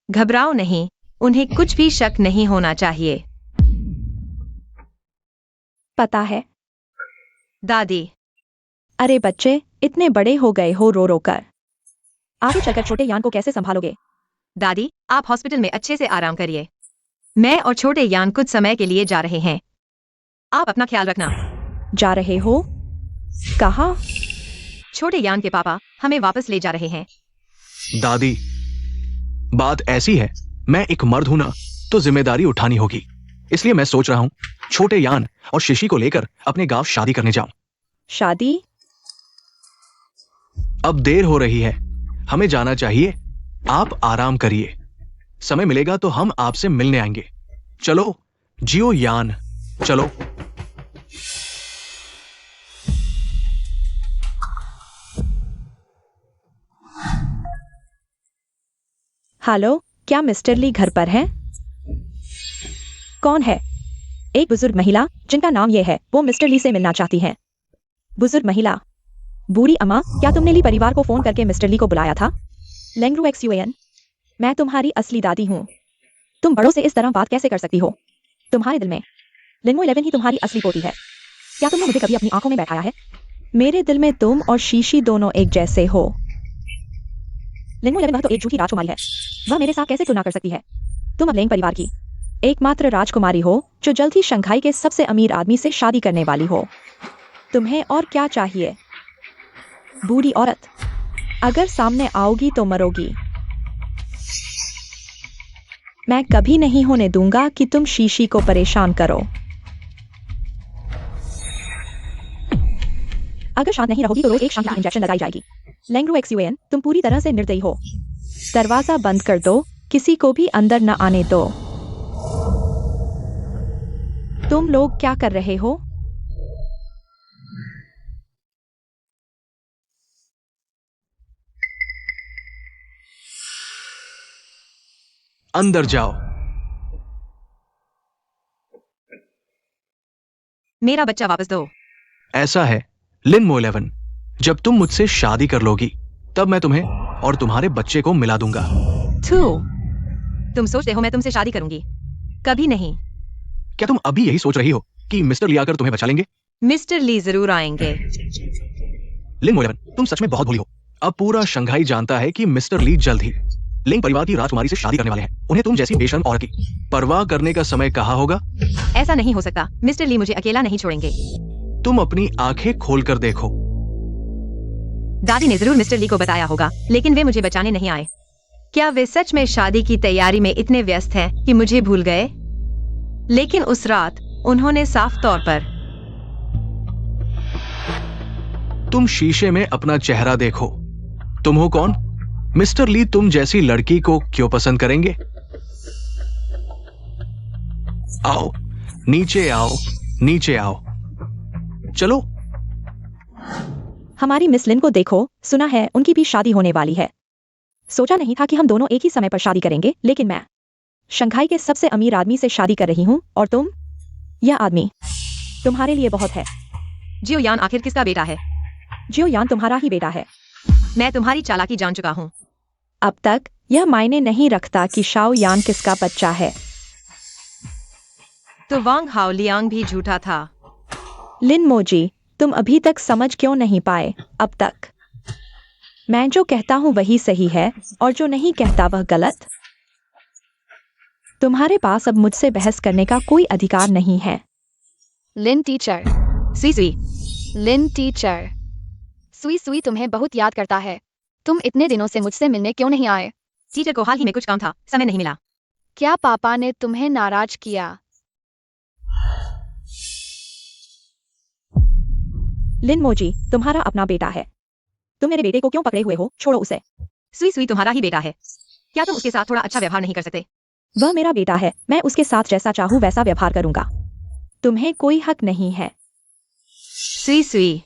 घबराओ नहीं, उन्हें कुछ भी शक नहीं होना चाहिए। पता है। दादी। अरे बच्चे, इतने बड़े हो गए हो रो रो कर। आगे चलकर छोटे यान को कैसे संभालोगे? दादी, आप हॉस्पिटल में अच्छे से आराम करिए। मैं और छोटे यान कुछ समय के लिए जा रहे हैं। आप अपना ख्याल रखना। जा रहे हो? कहाँ? छोटे यान के पापा हमें वापस ले जा रहे हैं। दादी, बात ऐसी है, मैं एक मर्द हूं ना, तो जिम्मेदारी उठानी होगी। इसलिए मैं सोच रहा हूं छोटे यान और शिशी को लेकर अपने गांव शादी करने जाऊं। शादी? अब देर हो रही है, हमें जाना चाहिए। आप आराम करिए। समय मिलेगा तो हम आपसे मिलने आएंगे। चलो जियो यान, चलो। हेलो, क्या मिस्टर ली घर पर हैं? कौन है? एक बुजुर्ग महिला जिनका नाम यह है, वो मिस्टर ली से मिलना चाहती हैं। बुजुर्ग महिला। बूढ़ी अम्मा, क्या तुमने ली परिवार को फोन करके मिस्टर ली को बुलाया था? लेंग्रू XUAN, मैं तुम्हारी असली दादी हूँ। तुम बड़ों से इस तरह बात कैसे कर सकती हो? तुम्हारे दिल में लिंगो 11 ही तुम्हारी असली पोती है। क्या तुमने मुझे कभी अपनी आंखों में बैठाया है? मेरे दिल में तुम और शीशी दोनों एक जैसे हो। लिंगो 11 वह तो एक झूठी राजकुमारी है। वह मेरे साथ कैसे तुलना कर सकती है? तुम अब लेंग परिवार की एकमात्र राजकुमारी हो जो जल्द ही शंघाई के सबसे अमीर आदमी से शादी करने वाली हो। तुम्हें और क्या चाहिए? बूढ़ी औरत, अगर सामने आओगी तो मरोगी। मैं कभी नहीं होने दूंगा कि तुम शीशी को परेशान करो। अगर शांत नहीं रहोगी तो रोज एक शांति इंजेक्शन लगाई जाएगी। लेंग्रू XUAN, तुम पूरी तरह से निर्दयी हो। दरवाजा बंद कर दो, किसी को भी अंदर न आने दो। तुम लोग क्या कर रहे हो? अंदर जाओ। मेरा बच्चा वापस दो। ऐसा है लिनमो 11, जब तुम मुझसे शादी कर लोगी तब मैं तुम्हें और तुम्हारे बच्चे को मिला दूंगा। थू, तुम सोचते हो मैं तुमसे शादी करूंगी? कभी नहीं। क्या तुम अभी यही सोच रही हो कि मिस्टर ली आकर तुम्हें बचा लेंगे? मिस्टर ली जरूर आएंगे। लिनमो 11, तुम सच में बहुत भोली हो। अब पूरा शंघाई जानता है कि मिस्टर ली जल्द ही लिंग परिवार की राजकुमारी से शादी करने वाले हैं। उन्हें तुम जैसी बेशर्म औरत की परवाह करने का समय कहाँ होगा? ऐसा नहीं हो सकता। मिस्टर ली मुझे अकेला नहीं छोड़ेंगे। तुम अपनी आंखें खोलकर देखो। दादी ने जरूर मिस्टर ली को बताया होगा, लेकिन वे मुझे बचाने नहीं आए। क्या वे सच में शादी की तैयारी में इतने व्यस्त हैं कि मुझे भूल गए? लेकिन उस रात उन्होंने साफ तौर पर। तुम शीशे में अपना चेहरा देखो। तुम हो कौन? मिस्टर ली तुम जैसी लड़की को क्यों पसंद करेंगे? आओ, नीचे आओ, नीचे आओ। चलो। हमारी मिस लिन को देखो, सुना है उनकी भी शादी होने वाली है। सोचा नहीं था कि हम दोनों एक ही समय पर शादी करेंगे, लेकिन मैं शंघाई के सबसे अमीर आदमी से शादी कर रही हूँ और तुम, यह आदमी तुम्हारे लिए बहुत है। जियो यान आखिर किसका बेटा है? जियो यान तुम्हारा ही बेटा है। मैं तुम्हारी चालाकी जान चुका हूँ। अब तक यह मायने नहीं रखता कि शाओ यान किसका बच्चा है। तो वांग हाओ लियांग भी झूठा था। लिन मोजी, तुम अभी तक समझ क्यों नहीं पाए? अब तक मैं जो कहता हूं वही सही है और जो नहीं कहता वह गलत। तुम्हारे पास अब मुझसे बहस करने का कोई अधिकार नहीं है। लिन टीचर, सुई सुई, लिन टीचर, सुई सुई तुम्हें बहुत याद करता है। तुम इतने दिनों से मुझसे मिलने क्यों नहीं आए? टीचर को हाल ही में कुछ काम था, समय नहीं मिला। क्या पापा ने तुम्हें नाराज किया? लिन मोजी, तुम्हारा अपना बेटा है। तुम मेरे बेटे को क्यों पकड़े हुए हो? छोड़ो उसे। सुई सुई तुम्हारा ही बेटा है। क्या तुम उसके साथ थोड़ा अच्छा व्यवहार नहीं कर सकते? वह मेरा बेटा है, मैं उसके साथ जैसा चाहूं वैसा व्यवहार करूंगा। तुम्हें कोई हक नहीं है। सुई सुई,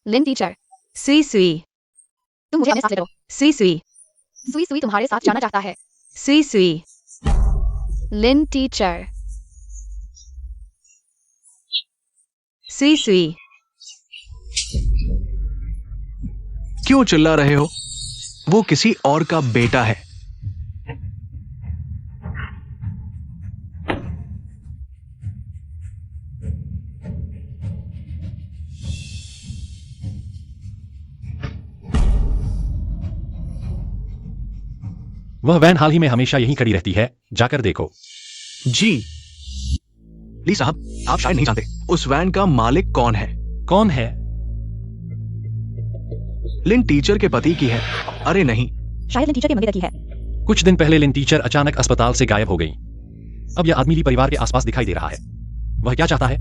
लिन टीचर, सुई सुई, तुम मुझे अपने साथ ले लो। सुई सुई, सुई सुई तुम्हारे साथ जाना चाहता है। सुई सुई, लिन टीचर, सुई सुई। क्यों चिल्ला रहे हो? वो किसी और का बेटा है। वह वैन हाल ही में हमेशा यहीं खड़ी रहती है, जाकर देखो। जी ली साहब, आप शायद नहीं जानते उस वैन का मालिक कौन है। कौन है? लिन टीचर के पति की है। अरे नहीं, शायद लिन टीचर के मंगेतर की है। कुछ दिन पहले लिन टीचर अचानक अस्पताल से गायब हो गई। अब यह आदमी ली परिवार के आसपास दिखाई दे रहा है। वह क्या चाहता है?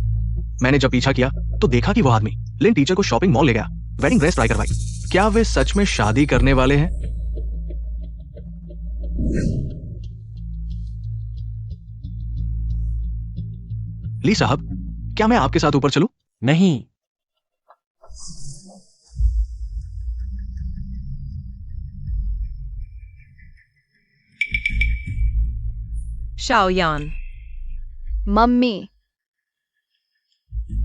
मैंने जब पीछा किया तो देखा कि वो आदमी लिन टीचर को शॉपिंग मॉल ले गया, वेडिंग ड्रेस ट्राई करवाई। क्या वे सच में शादी करने वाले हैं? ली साहब, क्या मैं आपके साथ ऊपर चलूं? नहीं, शाओयान, मम्मी,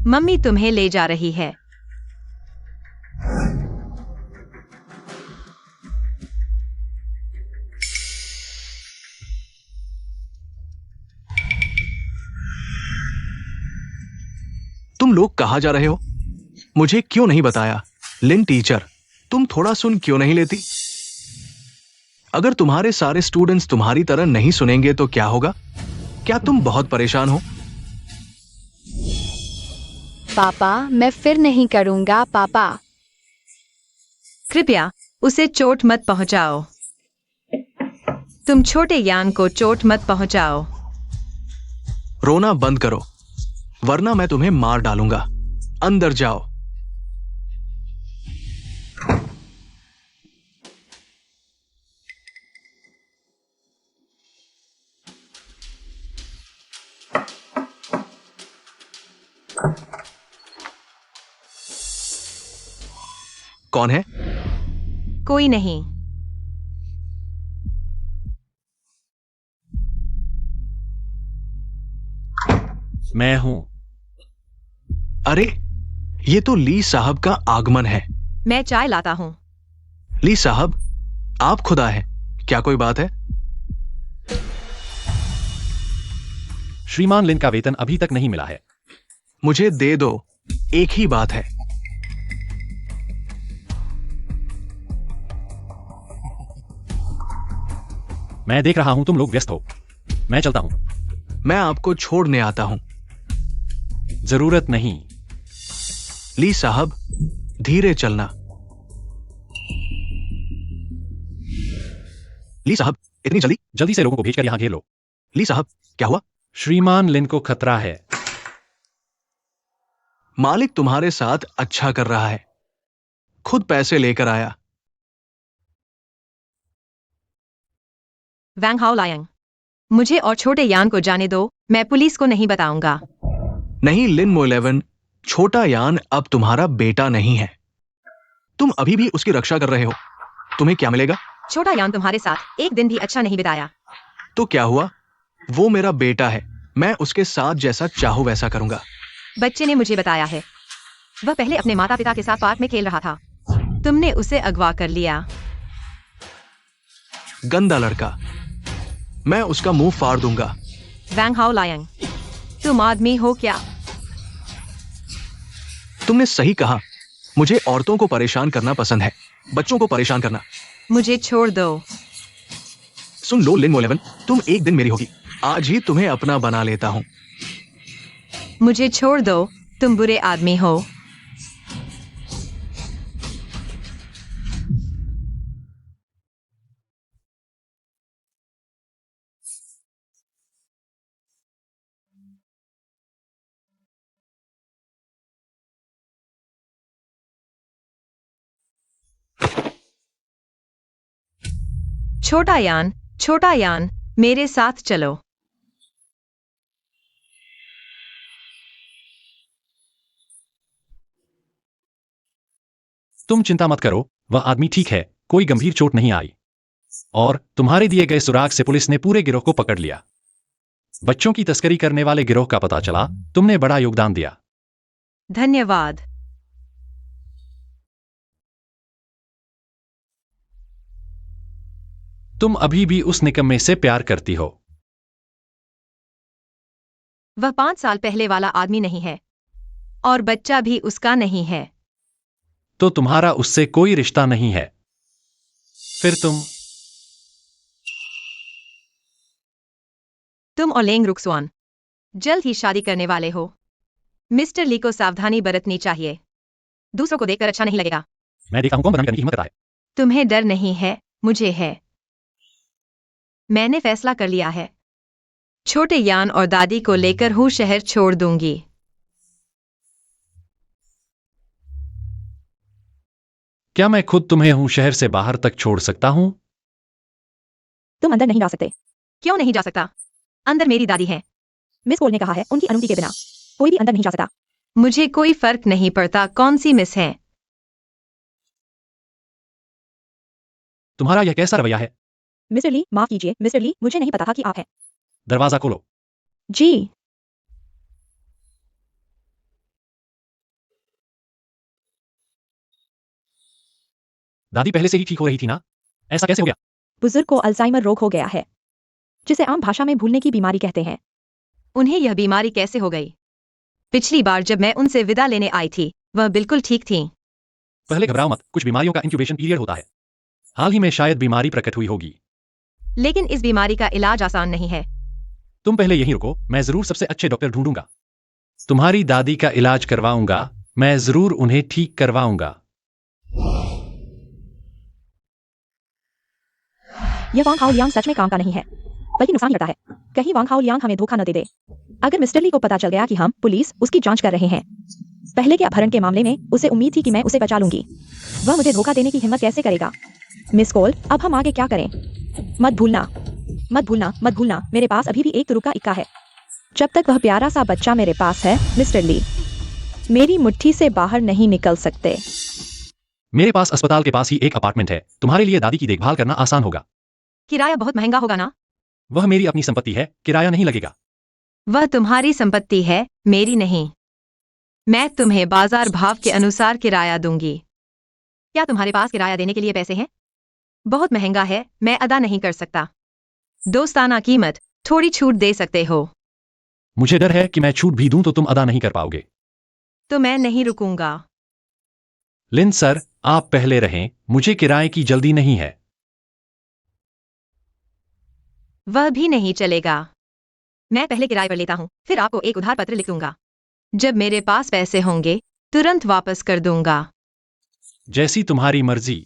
मम्मी तुम्हें ले जा रही है। तुम लोग कहां जा रहे हो? मुझे क्यों नहीं बताया? लिन टीचर, तुम थोड़ा सुन क्यों नहीं लेती? अगर तुम्हारे सारे स्टूडेंट्स तुम्हारी तरह नहीं सुनेंगे तो क्या होगा? क्या तुम बहुत परेशान हो? पापा, मैं फिर नहीं करूंगा पापा। कृपया उसे चोट मत पहुंचाओ। तुम छोटे यान को चोट मत पहुंचाओ। रोना बंद करो, वरना मैं तुम्हें मार डालूंगा। अंदर जाओ। कौन है? कोई नहीं। मैं हूं। अरे, ये तो ली साहब का आगमन है। मैं चाय लाता हूं। ली साहब, आप खुदा हैं। क्या कोई बात है? श्रीमान लिन का वेतन अभी तक नहीं मिला है। मुझे दे दो, एक ही बात है। मैं देख रहा हूं तुम लोग व्यस्त हो। मैं चलता हूं। मैं आपको छोड़ने आता हूं। जरूरत नहीं। ली साहब, धीरे चलना। ली साहब, इतनी जल्दी? जल्दी से लोगों को भेजकर यहां घेर लो। ली साहब, क्या हुआ? श्रीमान लिन को खतरा है। मालिक तुम्हारे साथ अच्छा कर रहा है, खुद पैसे लेकर आया। वैंग हाओ लायंग, मुझे और छोटे यान को जाने दो। मैं पुलिस को नहीं बताऊंगा। नहीं लिन मोलेवन, छोटा यान अब तुम्हारा बेटा नहीं है। तुम अभी भी उसकी रक्षा कर रहे हो। तुम्हें क्या मिलेगा? छोटा यान तुम्हारे साथ एक दिन भी अच्छा नहीं बिताया। तो क्या हुआ? वो मेरा बेटा है, मैं उसके साथ जैसा चाहूं वैसा करूंगा। बच्चे ने मुझे बताया है, वह पहले अपने माता पिता के साथ पार्क में खेल रहा था। तुमने उसे अगवा कर लिया। गंदा लड़का, मैं उसका मुंह फाड़ दूंगा। वैंग हाओ लायंग, तुम आदमी हो क्या? तुमने सही कहा, मुझे औरतों को परेशान करना पसंद है, बच्चों को परेशान करना। मुझे छोड़ दो। सुन लो लिन मोलेवन, तुम एक दिन मेरी होगी। आज ही तुम्हें अपना बना लेता हूं। मुझे छोड़ दो, तुम बुरे आदमी हो। छोटा यान, मेरे साथ चलो। तुम चिंता मत करो, वह आदमी ठीक है, कोई गंभीर चोट नहीं आई। और तुम्हारे दिए गए सुराग से पुलिस ने पूरे गिरोह को पकड़ लिया। बच्चों की तस्करी करने वाले गिरोह का पता चला। तुमने बड़ा योगदान दिया। धन्यवाद। तुम अभी भी उस निकम्मे से प्यार करती हो। वह 5 साल पहले वाला आदमी नहीं है, और बच्चा भी उसका नहीं है। तो तुम्हारा उससे कोई रिश्ता नहीं है। फिर तुम और लेंग रुक्सवान जल्द ही शादी करने वाले हो। मिस्टर ली को सावधानी बरतनी चाहिए। दूसरों को देखकर अच्छा नहीं लगेगा। मैं देखता हूं कौन बदनामी करने की हिम्मत करता है। तुम्हें डर नहीं है, मुझे है। मैंने फैसला कर लिया है। छोटे यान और दादी को लेकर हूँ शहर छोड़ दूंगी। क्या मैं खुद तुम्हें हूं शहर से बाहर तक छोड़ सकता हूं? तुम अंदर नहीं जा सकते। क्यों नहीं जा सकता? अंदर मेरी दादी है। मिस कोल ने कहा है उनकी अनुमति के बिना कोई भी अंदर नहीं जा सकता। मुझे कोई फर्क नहीं पड़ता कौन सी मिस है। तुम्हारा यह कैसा रवैया है? मिस्टर ली, माफ कीजिए मिस्टर ली, मुझे नहीं पता था कि आप हैं। दरवाजा खोलो। जी। दादी पहले से ही ठीक हो रही थी ना? ऐसा कैसे हो गया? बुजुर्ग को अल्जाइमर रोग हो गया है, जिसे आम भाषा में भूलने की बीमारी कहते हैं। उन्हें यह बीमारी कैसे हो गई? पिछली बार जब मैं उनसे विदा लेने आई थी वह बिल्कुल ठीक थी। पहले घबराओ मत, कुछ बीमारियों का इंक्यूबेशन पीरियड होता है। हाल ही में शायद बीमारी प्रकट हुई होगी। लेकिन इस बीमारी का इलाज आसान नहीं है। तुम पहले यहीं रुको, मैं जरूर सबसे अच्छे डॉक्टर ढूंढूंगा। तुम्हारी दादी का इलाज करवाऊंगा, मैं जरूर उन्हें ठीक करवाऊंगा। यह वांग हाओ लियांग सच में काम का नहीं है, बल्कि नुकसान करता है। कहीं वांग हाओ लियांग हमें धोखा न दे दे। अगर मिस्टर ली को पता चल गया कि हम पुलिस उसकी जांच कर रहे हैं, पहले के अपहरण के मामले में उसे उम्मीद थी कि मैं उसे बचा लूंगी। वह मुझे धोखा देने की हिम्मत कैसे करेगा? मिस कोल, अब हम आगे क्या करें? मत भूलना, मत भूलना, मत भूलना, मेरे पास अभी भी एक तुरुप का इक्का है। जब तक वह प्यारा सा बच्चा मेरे पास है, मिस्टर ली मेरी मुट्ठी से बाहर नहीं निकल सकते। मेरे पास अस्पताल के पास ही एक अपार्टमेंट है, तुम्हारे लिए दादी की देखभाल करना आसान होगा। किराया बहुत महंगा होगा ना? वह मेरी अपनी संपत्ति है, किराया नहीं लगेगा। वह तुम्हारी संपत्ति है, मेरी नहीं। मैं तुम्हें बाजार भाव के अनुसार किराया दूंगी। क्या तुम्हारे पास किराया देने के लिए पैसे हैं? बहुत महंगा है, मैं अदा नहीं कर सकता। दोस्ताना कीमत, थोड़ी छूट दे सकते हो। मुझे डर है कि मैं छूट भी दूं तो तुम अदा नहीं कर पाओगे। तो मैं नहीं रुकूंगा। लिन सर, आप पहले रहें, मुझे किराए की जल्दी नहीं है। वह भी नहीं चलेगा। मैं पहले किराए पर लेता हूं, फिर आपको एक उधार पत्र लिख दूंगा। जब मेरे पास पैसे होंगे तुरंत वापस कर दूंगा। जैसी तुम्हारी मर्जी।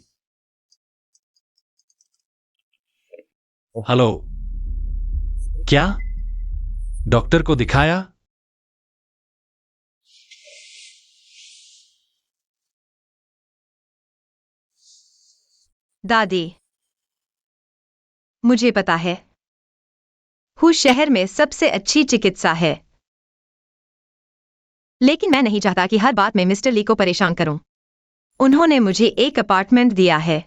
हेलो। क्या? डॉक्टर को दिखाया? दादी, मुझे पता है हूँ शहर में सबसे अच्छी चिकित्सा है, लेकिन मैं नहीं चाहता कि हर बात में मिस्टर ली को परेशान करूं। उन्होंने मुझे एक अपार्टमेंट दिया है,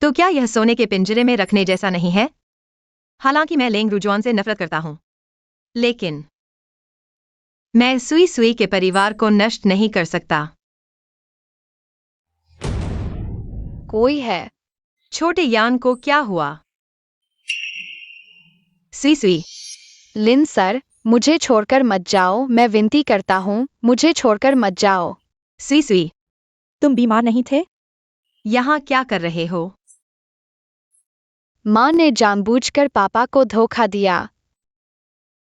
तो क्या यह सोने के पिंजरे में रखने जैसा नहीं है? हालांकि मैं लेंग रुजवान से नफरत करता हूं, लेकिन मैं सुई सुई के परिवार को नष्ट नहीं कर सकता। कोई है। छोटे यान को क्या हुआ? सुई सुई, लिन सर, मुझे छोड़कर मत जाओ, मैं विनती करता हूँ, मुझे छोड़कर मत जाओ। सुई सुई, तुम बीमार नहीं थे? यहाँ क्या कर रहे हो? माँ ने जानबूझकर पापा को धोखा दिया।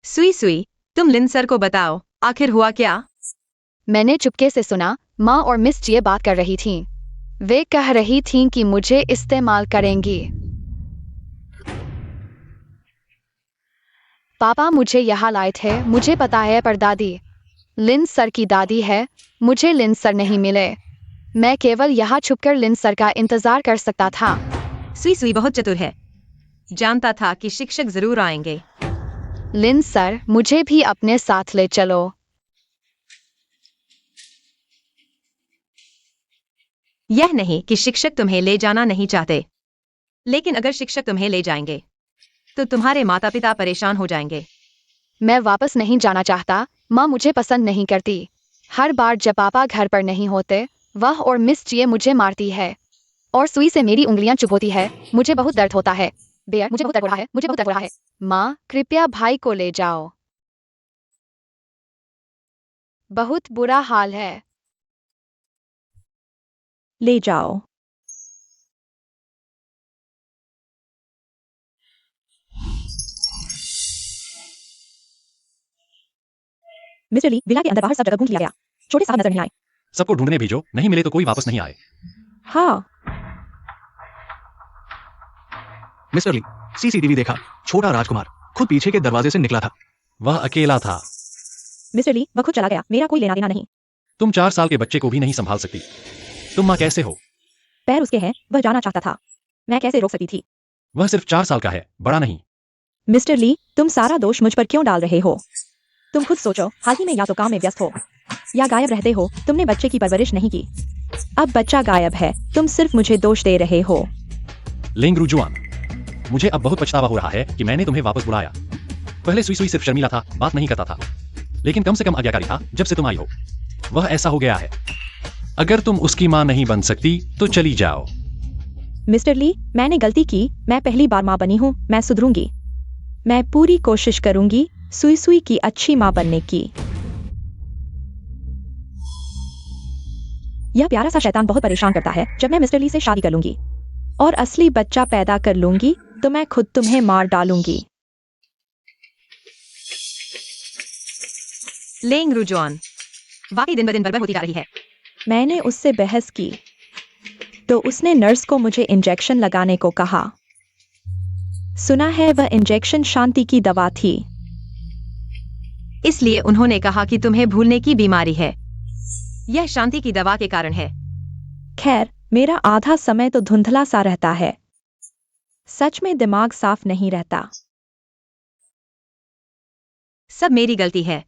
सुई सुई, तुम लिन सर को बताओ, आखिर हुआ क्या? मैंने चुपके से सुना, माँ और मिस जिए बात कर रही थीं। वे कह रही थीं कि मुझे इस्तेमाल करेंगी। पापा मुझे यहाँ लाए थे, मुझे पता है, पर दादी लिन सर की दादी है, मुझे लिन सर नहीं मिले। मैं केवल यहाँ छुपकर लिन सर का इंतजार कर सकता था। सुई सुई बहुत चतुर है, जानता था कि शिक्षक जरूर आएंगे। लिन सर, मुझे भी अपने साथ ले चलो। यह नहीं कि शिक्षक तुम्हें ले जाना नहीं चाहते, लेकिन अगर शिक्षक तुम्हें ले जाएंगे तो तुम्हारे माता पिता परेशान हो जाएंगे। मैं वापस नहीं जाना चाहता, माँ मुझे पसंद नहीं करती। हर बार जब पापा घर पर नहीं होते, वह और मिस जिए मुझे मारती है, और सुई से मेरी उंगलियां चुभोती है। मुझे बहुत दर्द होता है। बेयर, मुझे बहुत दर्द हो रहा है, मुझे बहुत दर्द हो रहा है। माँ, कृपया भाई को ले जाओ। बहुत बुरा हाल है। ले जाओ। मिस्टर ली, विला के अंदर बाहर सब जगह घूम लिया गया। छोटे साहब नजर नहीं आए। सबको ढूंढने भेजो, नहीं मिले तो कोई वापस नहीं आए। हाँ, मिस्टर ली, सीसीटीवी देखा, छोटा राजकुमार खुद पीछे के दरवाजे से निकला था। वह अकेला था। मिस्टर ली, वह खुद चला गया, मेरा कोई लेना देना नहीं। तुम 4 साल के बच्चे को भी नहीं संभाल सकती। तुम माँ कैसे हो? पैर उसके हैं, वह जाना चाहता था। मैं कैसे रोक सकती थी? वह सिर्फ 4 साल का है, बड़ा नहीं। मिस्टर ली, तुम सारा दोष मुझ पर क्यों डाल रहे हो? तुम खुद सोचो, हाल ही में या तो काम में व्यस्त हो या गायब रहते हो। तुमने बच्चे की परवरिश नहीं की। अब बच्चा गायब है, तुम सिर्फ मुझे दोष दे रहे हो। लिंग रुजुआन, मुझे अब बहुत पछतावा हो रहा है कि मैंने तुम्हें वापस बुलाया। पहले सुई सुई सिर्फ शर्मीला था, बात नहीं करता था, लेकिन कम से कम आज्ञाकारी था जब से तुम आई हो। वह ऐसा हो गया है। अगर तुम उसकी माँ नहीं बन सकती तो चली जाओ। मिस्टर ली, मैंने गलती की, मैं पहली बार माँ बनी हूँ, मैं सुधरूंगी। मैं पूरी कोशिश करूंगी सुई सुई की अच्छी माँ बनने की। यह प्यारा सा शैतान बहुत परेशान करता है। जब मैं मिस्टर ली से शादी कर लूंगी और असली बच्चा पैदा कर लूंगी तो मैं खुद तुम्हें मार डालूंगी। लेंग रुजुआन, वाकई दिन ब दिन बर्बर होती जा रही है। मैंने उससे बहस की तो उसने नर्स को मुझे इंजेक्शन लगाने को कहा। सुना है वह इंजेक्शन शांति की दवा थी। इसलिए उन्होंने कहा कि तुम्हें भूलने की बीमारी है। यह शांति की दवा के कारण है। खैर, मेरा आधा समय तो धुंधला सा रहता है। सच में दिमाग साफ नहीं रहता। सब मेरी गलती है।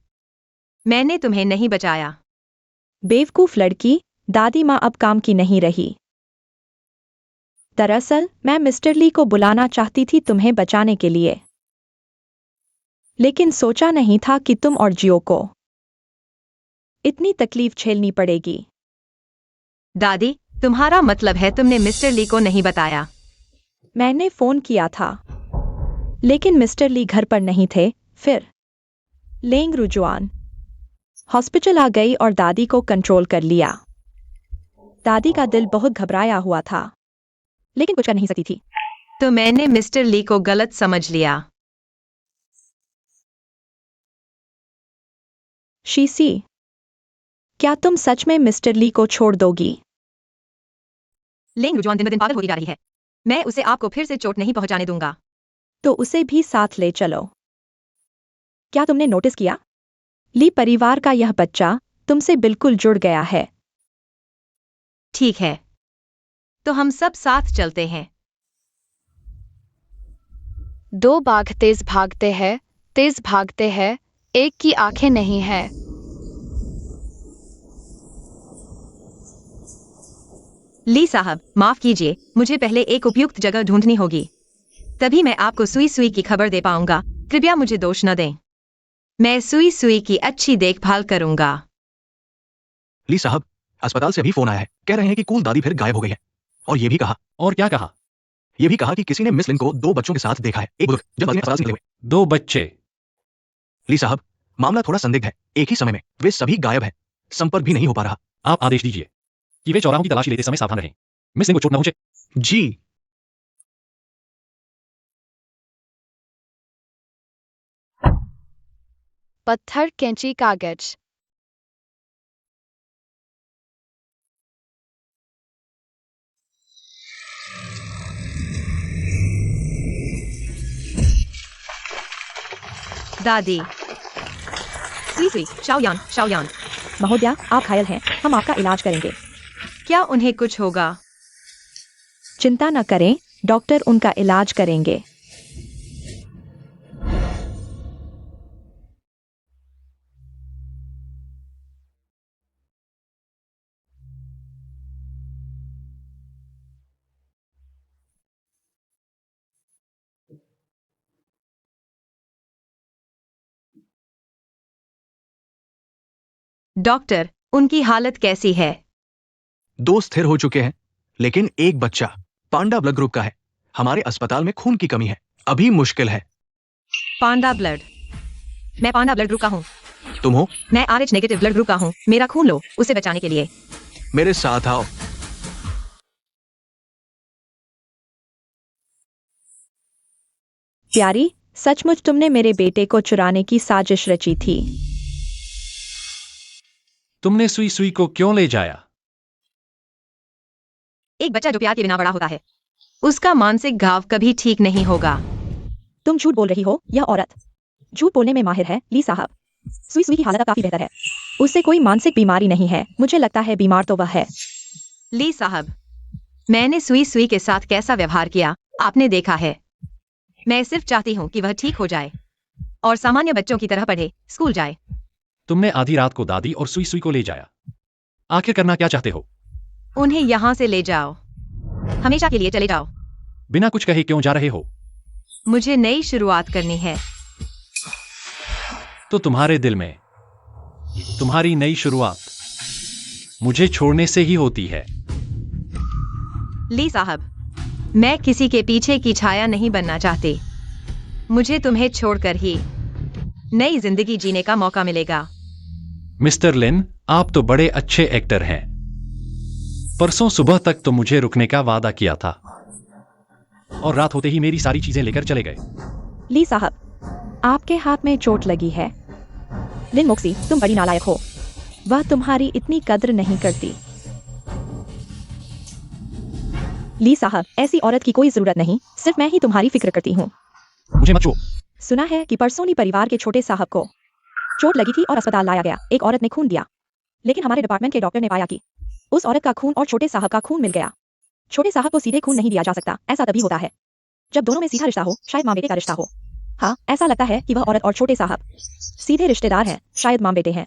मैंने तुम्हें नहीं बचाया। बेवकूफ लड़की, दादी माँ अब काम की नहीं रही। दरअसल मैं मिस्टर ली को बुलाना चाहती थी तुम्हें बचाने के लिए, लेकिन सोचा नहीं था कि तुम और जियो को इतनी तकलीफ झेलनी पड़ेगी। दादी, तुम्हारा मतलब है तुमने मिस्टर ली को नहीं बताया? मैंने फोन किया था, लेकिन मिस्टर ली घर पर नहीं थे। फिर लेंग रुजुआन हॉस्पिटल आ गई और दादी को कंट्रोल कर लिया। दादी का दिल बहुत घबराया हुआ था, लेकिन कुछ कर नहीं सकती थी। तो मैंने मिस्टर ली को गलत समझ लिया। शीसी, क्या तुम सच में मिस्टर ली को छोड़ दोगी? लेंग रुजुआन दिन ब दिन पागल होती जा रही है। मैं उसे आपको फिर से चोट नहीं पहुंचाने दूंगा। तो उसे भी साथ ले चलो। क्या तुमने नोटिस किया? ली परिवार का यह बच्चा तुमसे बिल्कुल जुड़ गया है। ठीक है, तो हम सब साथ चलते हैं। 2 बाघ तेज भागते हैं, एक की आंखें नहीं है। ली साहब, माफ कीजिए, मुझे पहले एक उपयुक्त जगह ढूंढनी होगी, तभी मैं आपको सुई सुई की खबर दे पाऊंगा। कृपया मुझे दोष न दें। मैं सुई सुई की अच्छी देखभाल करूंगा। ली साहब, अस्पताल से अभी फोन आया है। कह रहे हैं कि कूल दादी फिर गायब हो गई है। और ये भी कहा और क्या कहा? ये भी कहा कि किसी ने मिस लिन को 2 बच्चों के साथ देखा है। एक बुजुर्ग जब दादी ने अस्पताल से निकले हुए। 2 बच्चे? ली साहब, मामला थोड़ा संदिग्ध है। एक ही समय में वे सभी गायब हैं। संपर्क भी नहीं हो पा रहा। आप आदेश दीजिए कि वे चौराहों की तलाशी लेते समय सावधान रहें। मिस लिन को चोट न पहुंचे। जी। पत्थर, कैंची, कागज। दादी। सुई सुई, शाओयान, शाओयान। महोदया, आप घायल हैं, हम आपका इलाज करेंगे। क्या उन्हें कुछ होगा? चिंता न करें, डॉक्टर उनका इलाज करेंगे। डॉक्टर, उनकी हालत कैसी है? 2 स्थिर हो चुके हैं, लेकिन एक बच्चा पांडा ब्लड ग्रुप का है। हमारे अस्पताल में खून की कमी है, अभी मुश्किल है। पांडा ब्लड? मैं पांडा ब्लड ग्रुप का हूँ। तुम हो? मैं RH नेगेटिव ब्लड ग्रुप का हूँ। मेरा खून लो, उसे बचाने के लिए। मेरे साथ आओ। प्यारी, सचमुच तुमने मेरे बेटे को चुराने की साजिश रची थी। तुमने सुई सुई को क्यों ले जाया? एक बच्चा जो प्यार के बिना बड़ा होता है, उसका मानसिक घाव कभी ठीक नहीं होगा। तुम झूठ बोल रही हो, यह औरत झूठ बोलने में माहिर है। ली साहब, सुई सुई की हालत अब काफी बेहतर है। उससे कोई मानसिक बीमारी नहीं है। मुझे लगता है बीमार तो वह है। ली साहब, मैंने सुई सुई के साथ कैसा व्यवहार किया आपने देखा है। मैं सिर्फ चाहती हूँ कि वह ठीक हो जाए और सामान्य बच्चों की तरह पढ़े, स्कूल जाए। तुमने आधी रात को दादी और सुई सुई को ले जाया। आखिर करना क्या चाहते हो? उन्हें यहाँ से ले जाओ, हमेशा के लिए चले जाओ। बिना कुछ कहे क्यों जा रहे हो? मुझे नई शुरुआत करनी है। तो तुम्हारे दिल में तुम्हारी नई शुरुआत मुझे छोड़ने से ही होती है। ली साहब, मैं किसी के पीछे की छाया नहीं बनना चाहती। मुझे तुम्हें छोड़कर ही नई जिंदगी जीने का मौका मिलेगा। मिस्टर लिन, आप तो बड़े अच्छे एक्टर हैं। परसों सुबह तक तो मुझे रुकने का वादा किया था और रात होते ही मेरी सारी चीजें लेकर चले गए। ली साहब, आपके हाथ में चोट लगी है। लिन मोक्सी, तुम बड़ी नालायक हो। वह तुम्हारी इतनी कद्र नहीं करती। ली साहब, ऐसी औरत की कोई जरूरत नहीं, सिर्फ मैं ही तुम्हारी फिक्र करती हूँ। मुझे मत छुओ। सुना है कि परसों ही परिवार के छोटे साहब को चोट लगी थी और अस्पताल लाया गया। एक औरत ने खून दिया, लेकिन हमारे डिपार्टमेंट के डॉक्टर ने पाया कि उस औरत का खून और छोटे साहब का खून मिल गया। छोटे साहब को सीधे खून नहीं दिया जा सकता। ऐसा तभी होता है जब दोनों में सीधा रिश्ता हो, शायद माँ बेटे का रिश्ता हो। हाँ, ऐसा लगता है कि वह औरत और छोटे साहब सीधे रिश्तेदार हैं, शायद माँ बेटे हैं।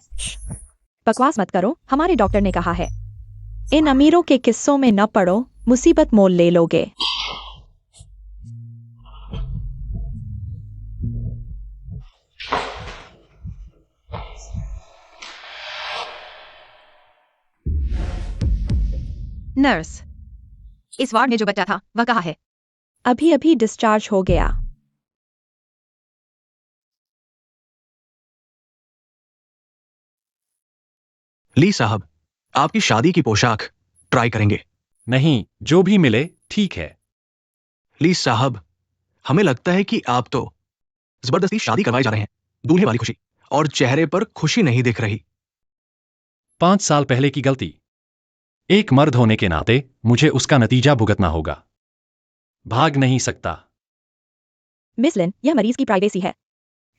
बकवास मत करो, हमारे डॉक्टर ने कहा है। इन अमीरों के किस्सों में न पड़ो, मुसीबत मोल ले लोगे। नर्स, इस वार्ड में जो बच्चा था वह कहाँ है? अभी अभी डिस्चार्ज हो गया। ली साहब, आपकी शादी की पोशाक ट्राई करेंगे? नहीं, जो भी मिले ठीक है। ली साहब, हमें लगता है कि आप तो जबरदस्ती शादी करवाए जा रहे हैं। दूल्हे वाली खुशी और चेहरे पर खुशी नहीं दिख रही। 5 साल पहले की गलती। एक मर्द होने के नाते मुझे उसका नतीजा भुगतना होगा। भाग नहीं सकता। मिस लिन, यह मरीज की प्राइवेसी है।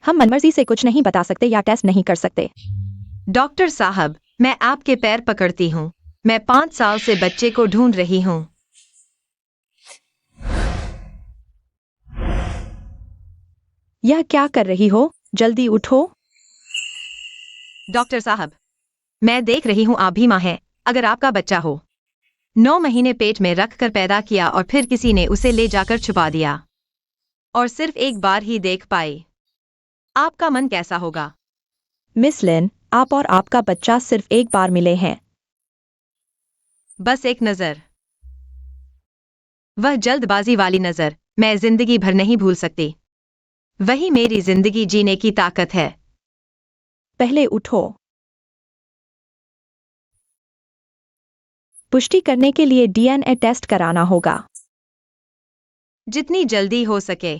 हम मनमर्जी से कुछ नहीं बता सकते या टेस्ट नहीं कर सकते। डॉक्टर साहब, मैं आपके पैर पकड़ती हूँ। मैं 5 साल से बच्चे को ढूंढ रही हूँ। यह क्या कर रही हो? जल्दी उठो। डॉक्टर साहब, मैं देख रही हूँ आप भी माँ हैं। अगर आपका बच्चा हो, 9 महीने पेट में रखकर पैदा किया और फिर किसी ने उसे ले जाकर छुपा दिया और सिर्फ एक बार ही देख पाई, आपका मन कैसा होगा? मिस लिन, आप और आपका बच्चा सिर्फ एक बार मिले हैं। बस एक नजर, वह जल्दबाजी वाली नजर मैं जिंदगी भर नहीं भूल सकती। वही मेरी जिंदगी जीने की ताकत है। पहले उठो। पुष्टि करने के लिए डीएनए टेस्ट कराना होगा। जितनी जल्दी हो सके।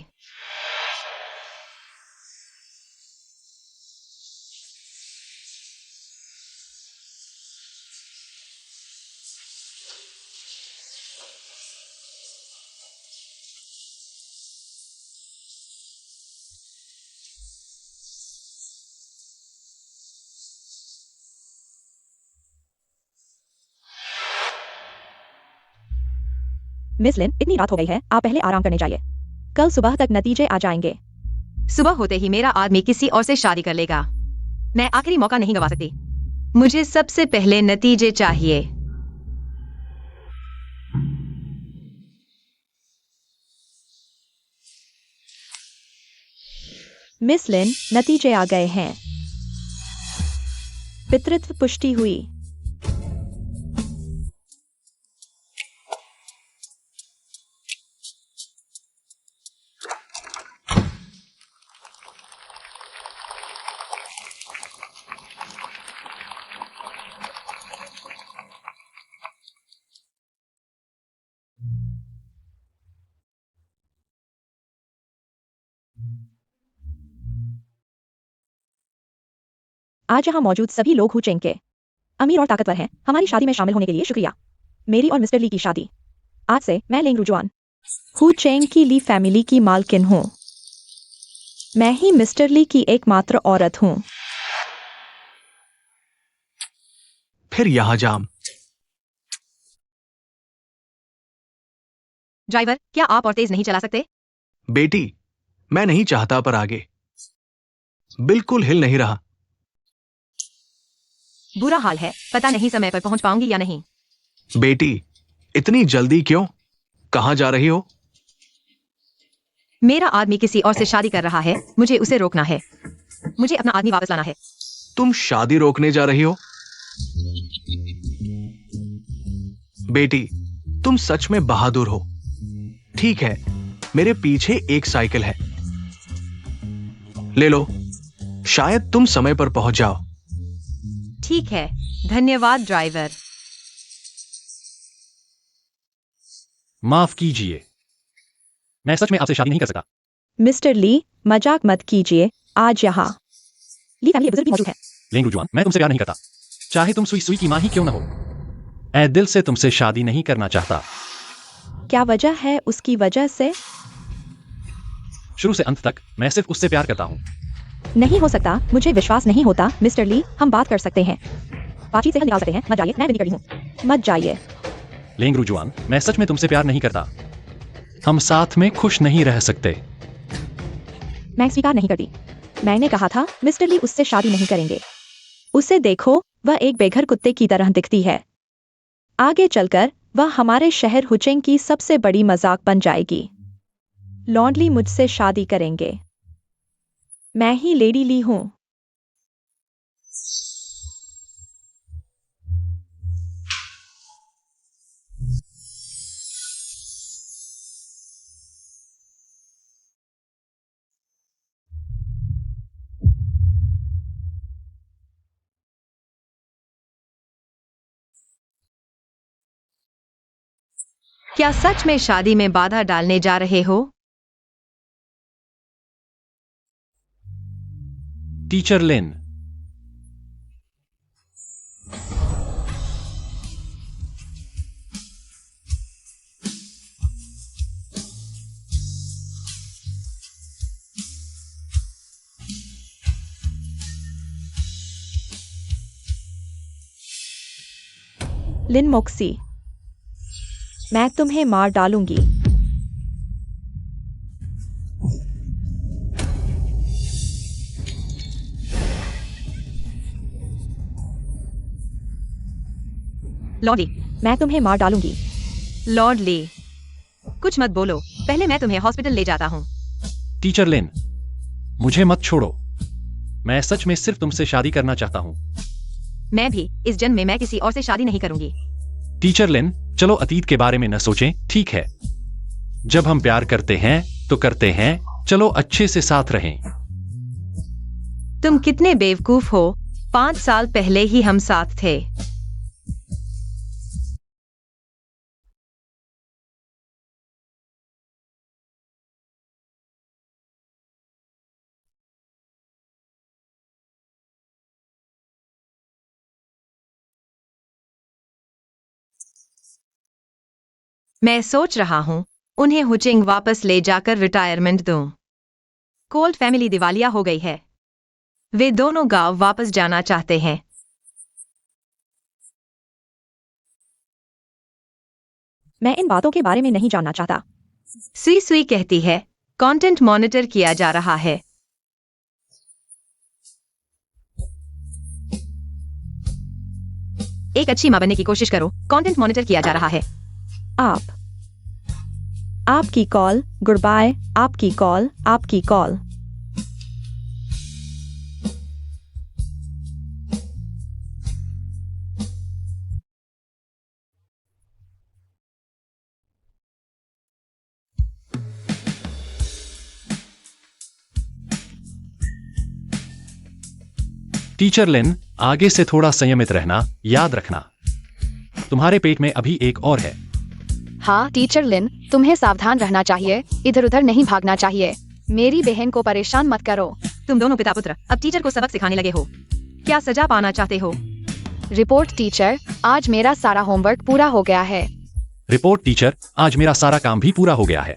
मिस लिन, इतनी रात हो गई है, आप पहले आराम करने जाइए। कल सुबह तक नतीजे आ जाएंगे। सुबह होते ही मेरा आदमी किसी और से शादी कर लेगा। मैं आखिरी मौका नहीं गवा सकती। मुझे सबसे पहले नतीजे चाहिए। मिस लिन, नतीजे आ गए हैं। पितृत्व पुष्टि हुई। आज यहाँ मौजूद सभी लोग हु चेंग के अमीर और ताकतवर हैं। हमारी शादी में शामिल होने के लिए शुक्रिया। मेरी और मिस्टर ली की शादी। आज से मैं लेंग रुजुआन हु चेंग की ली फैमिली की मालकिन हूँ। मैं ही मिस्टर ली की एकमात्र औरत हूँ। फिर यहां जाम। ड्राइवर, क्या आप और तेज नहीं चला सकते? बेटी, मैं नहीं चाहता पर आगे बिल्कुल हिल नहीं रहा। बुरा हाल है, पता नहीं समय पर पहुंच पाऊंगी या नहीं। बेटी, इतनी जल्दी क्यों? कहां जा रही हो? मेरा आदमी किसी और से शादी कर रहा है, मुझे उसे रोकना है। मुझे अपना आदमी वापस लाना है। तुम शादी रोकने जा रही हो? बेटी, तुम सच में बहादुर हो। ठीक है, मेरे पीछे एक साइकिल है, ले लो। शायद तुम समय पर पहुंच जाओ। ठीक है, धन्यवाद ड्राइवर। माफ कीजिए, मैं सच में आपसे शादी नहीं कर सकता। मिस्टर ली, मजाक मत कीजिए। आज यहाँ ली फैमिली के बुजुर्ग भी मौजूद हैं। लेंगरू जुआन, मैं तुमसे प्यार नहीं करता, चाहे तुम सुई सुई की मां ही क्यों ना हो। मैं दिल से तुमसे शादी नहीं करना चाहता। क्या वजह है? उसकी वजह से शुरू से अंत तक मैं सिर्फ उससे प्यार करता हूँ। नहीं हो सकता, मुझे विश्वास नहीं होता। मिस्टर ली, हम बात कर सकते हैं, बातचीत से हल निकाल सकते हैं। मत जाइए, मैं विनती करती हूँ, मत जाइए। लेंगरू जुआन, मैं सच में तुमसे प्यार नहीं करता। हम साथ में खुश नहीं रह सकते। मैं स्वीकार नहीं करती। मैंने कहा था मिस्टर ली उससे शादी नहीं करेंगे। उसे देखो, वह एक बेघर कुत्ते की तरह दिखती है। आगे चलकर वह हमारे शहर हुचेंग की सबसे बड़ी मजाक बन जाएगी। लॉन्डली मुझसे शादी करेंगे। मैं ही लेडी ली हूं। क्या सच में शादी में बाधा डालने जा रहे हो? टीचर लिन, लिन मोक्सी, मैं तुम्हें मार डालूंगी। लॉर्ड ली, मैं तुम्हें मार डालूंगी। लॉर्ड ली, कुछ मत बोलो, पहले मैं तुम्हें हॉस्पिटल ले जाता हूँ। टीचर लिन, मुझे मत छोड़ो। मैं सच में सिर्फ तुमसे शादी करना चाहता हूँ। मैं भी इस जन्म में मैं किसी और से शादी नहीं करूंगी। टीचर लिन, चलो अतीत के बारे में न सोचें, ठीक है? जब हम प्यार करते हैं तो करते हैं, चलो अच्छे से साथ रहें। तुम कितने बेवकूफ हो, 5 साल पहले ही हम साथ थे। मैं सोच रहा हूँ उन्हें हुचिंग वापस ले जाकर रिटायरमेंट दूं। कोल्ड फैमिली दिवालिया हो गई है। वे दोनों गांव वापस जाना चाहते हैं। मैं इन बातों के बारे में नहीं जानना चाहता। सुई सुई कहती है, कंटेंट मॉनिटर किया जा रहा है। एक अच्छी मां बनने की कोशिश करो, कंटेंट मॉनिटर किया जा रहा है। आपकी कॉल, गुड बाय। आपकी कॉल, आपकी कॉल। टीचर लिन, आगे से थोड़ा संयमित रहना, याद रखना तुम्हारे पेट में अभी एक और है। हाँ टीचर लिन, तुम्हें सावधान रहना चाहिए, इधर उधर नहीं भागना चाहिए। मेरी बहन को परेशान मत करो। तुम दोनों पिता पुत्र अब टीचर को सबक सिखाने लगे हो। क्या सजा पाना चाहते हो? रिपोर्ट टीचर, आज मेरा सारा होमवर्क पूरा हो गया है। रिपोर्ट टीचर, आज मेरा सारा काम भी पूरा हो गया है।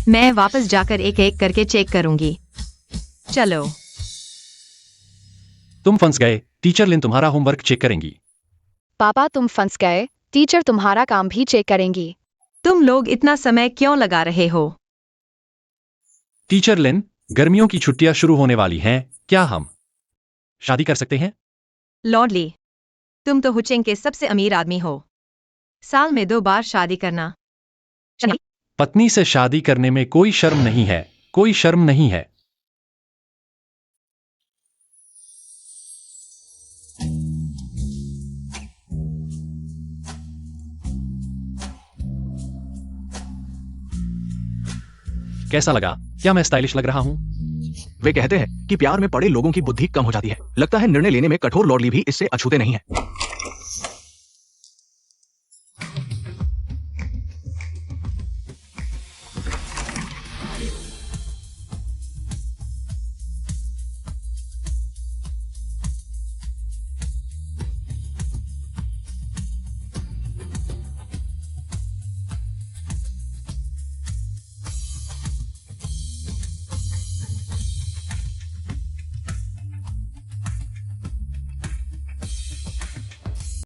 मैं वापस जाकर एक एक करके चेक करूंगी। चलो। तुम फंस गए। टीचर लिन तुम्हारा होमवर्क चेक करेंगी। पापा तुम फंस गए, टीचर तुम्हारा काम भी चेक करेंगी। तुम लोग इतना समय क्यों लगा रहे हो? टीचर लिन, गर्मियों की छुट्टियां शुरू होने वाली हैं, क्या हम शादी कर सकते हैं? लॉर्ड ली, तुम तो हुचेंग के सबसे अमीर आदमी हो। साल में 2 बार शादी करना। पत्नी से शादी करने में कोई शर्म नहीं है, कोई शर्म नहीं है। कैसा लगा? क्या मैं स्टाइलिश लग रहा हूं? वे कहते हैं कि प्यार में पड़े लोगों की बुद्धि कम हो जाती है। लगता है निर्णय लेने में कठोर लॉर्ड ली भी इससे अछूते नहीं है।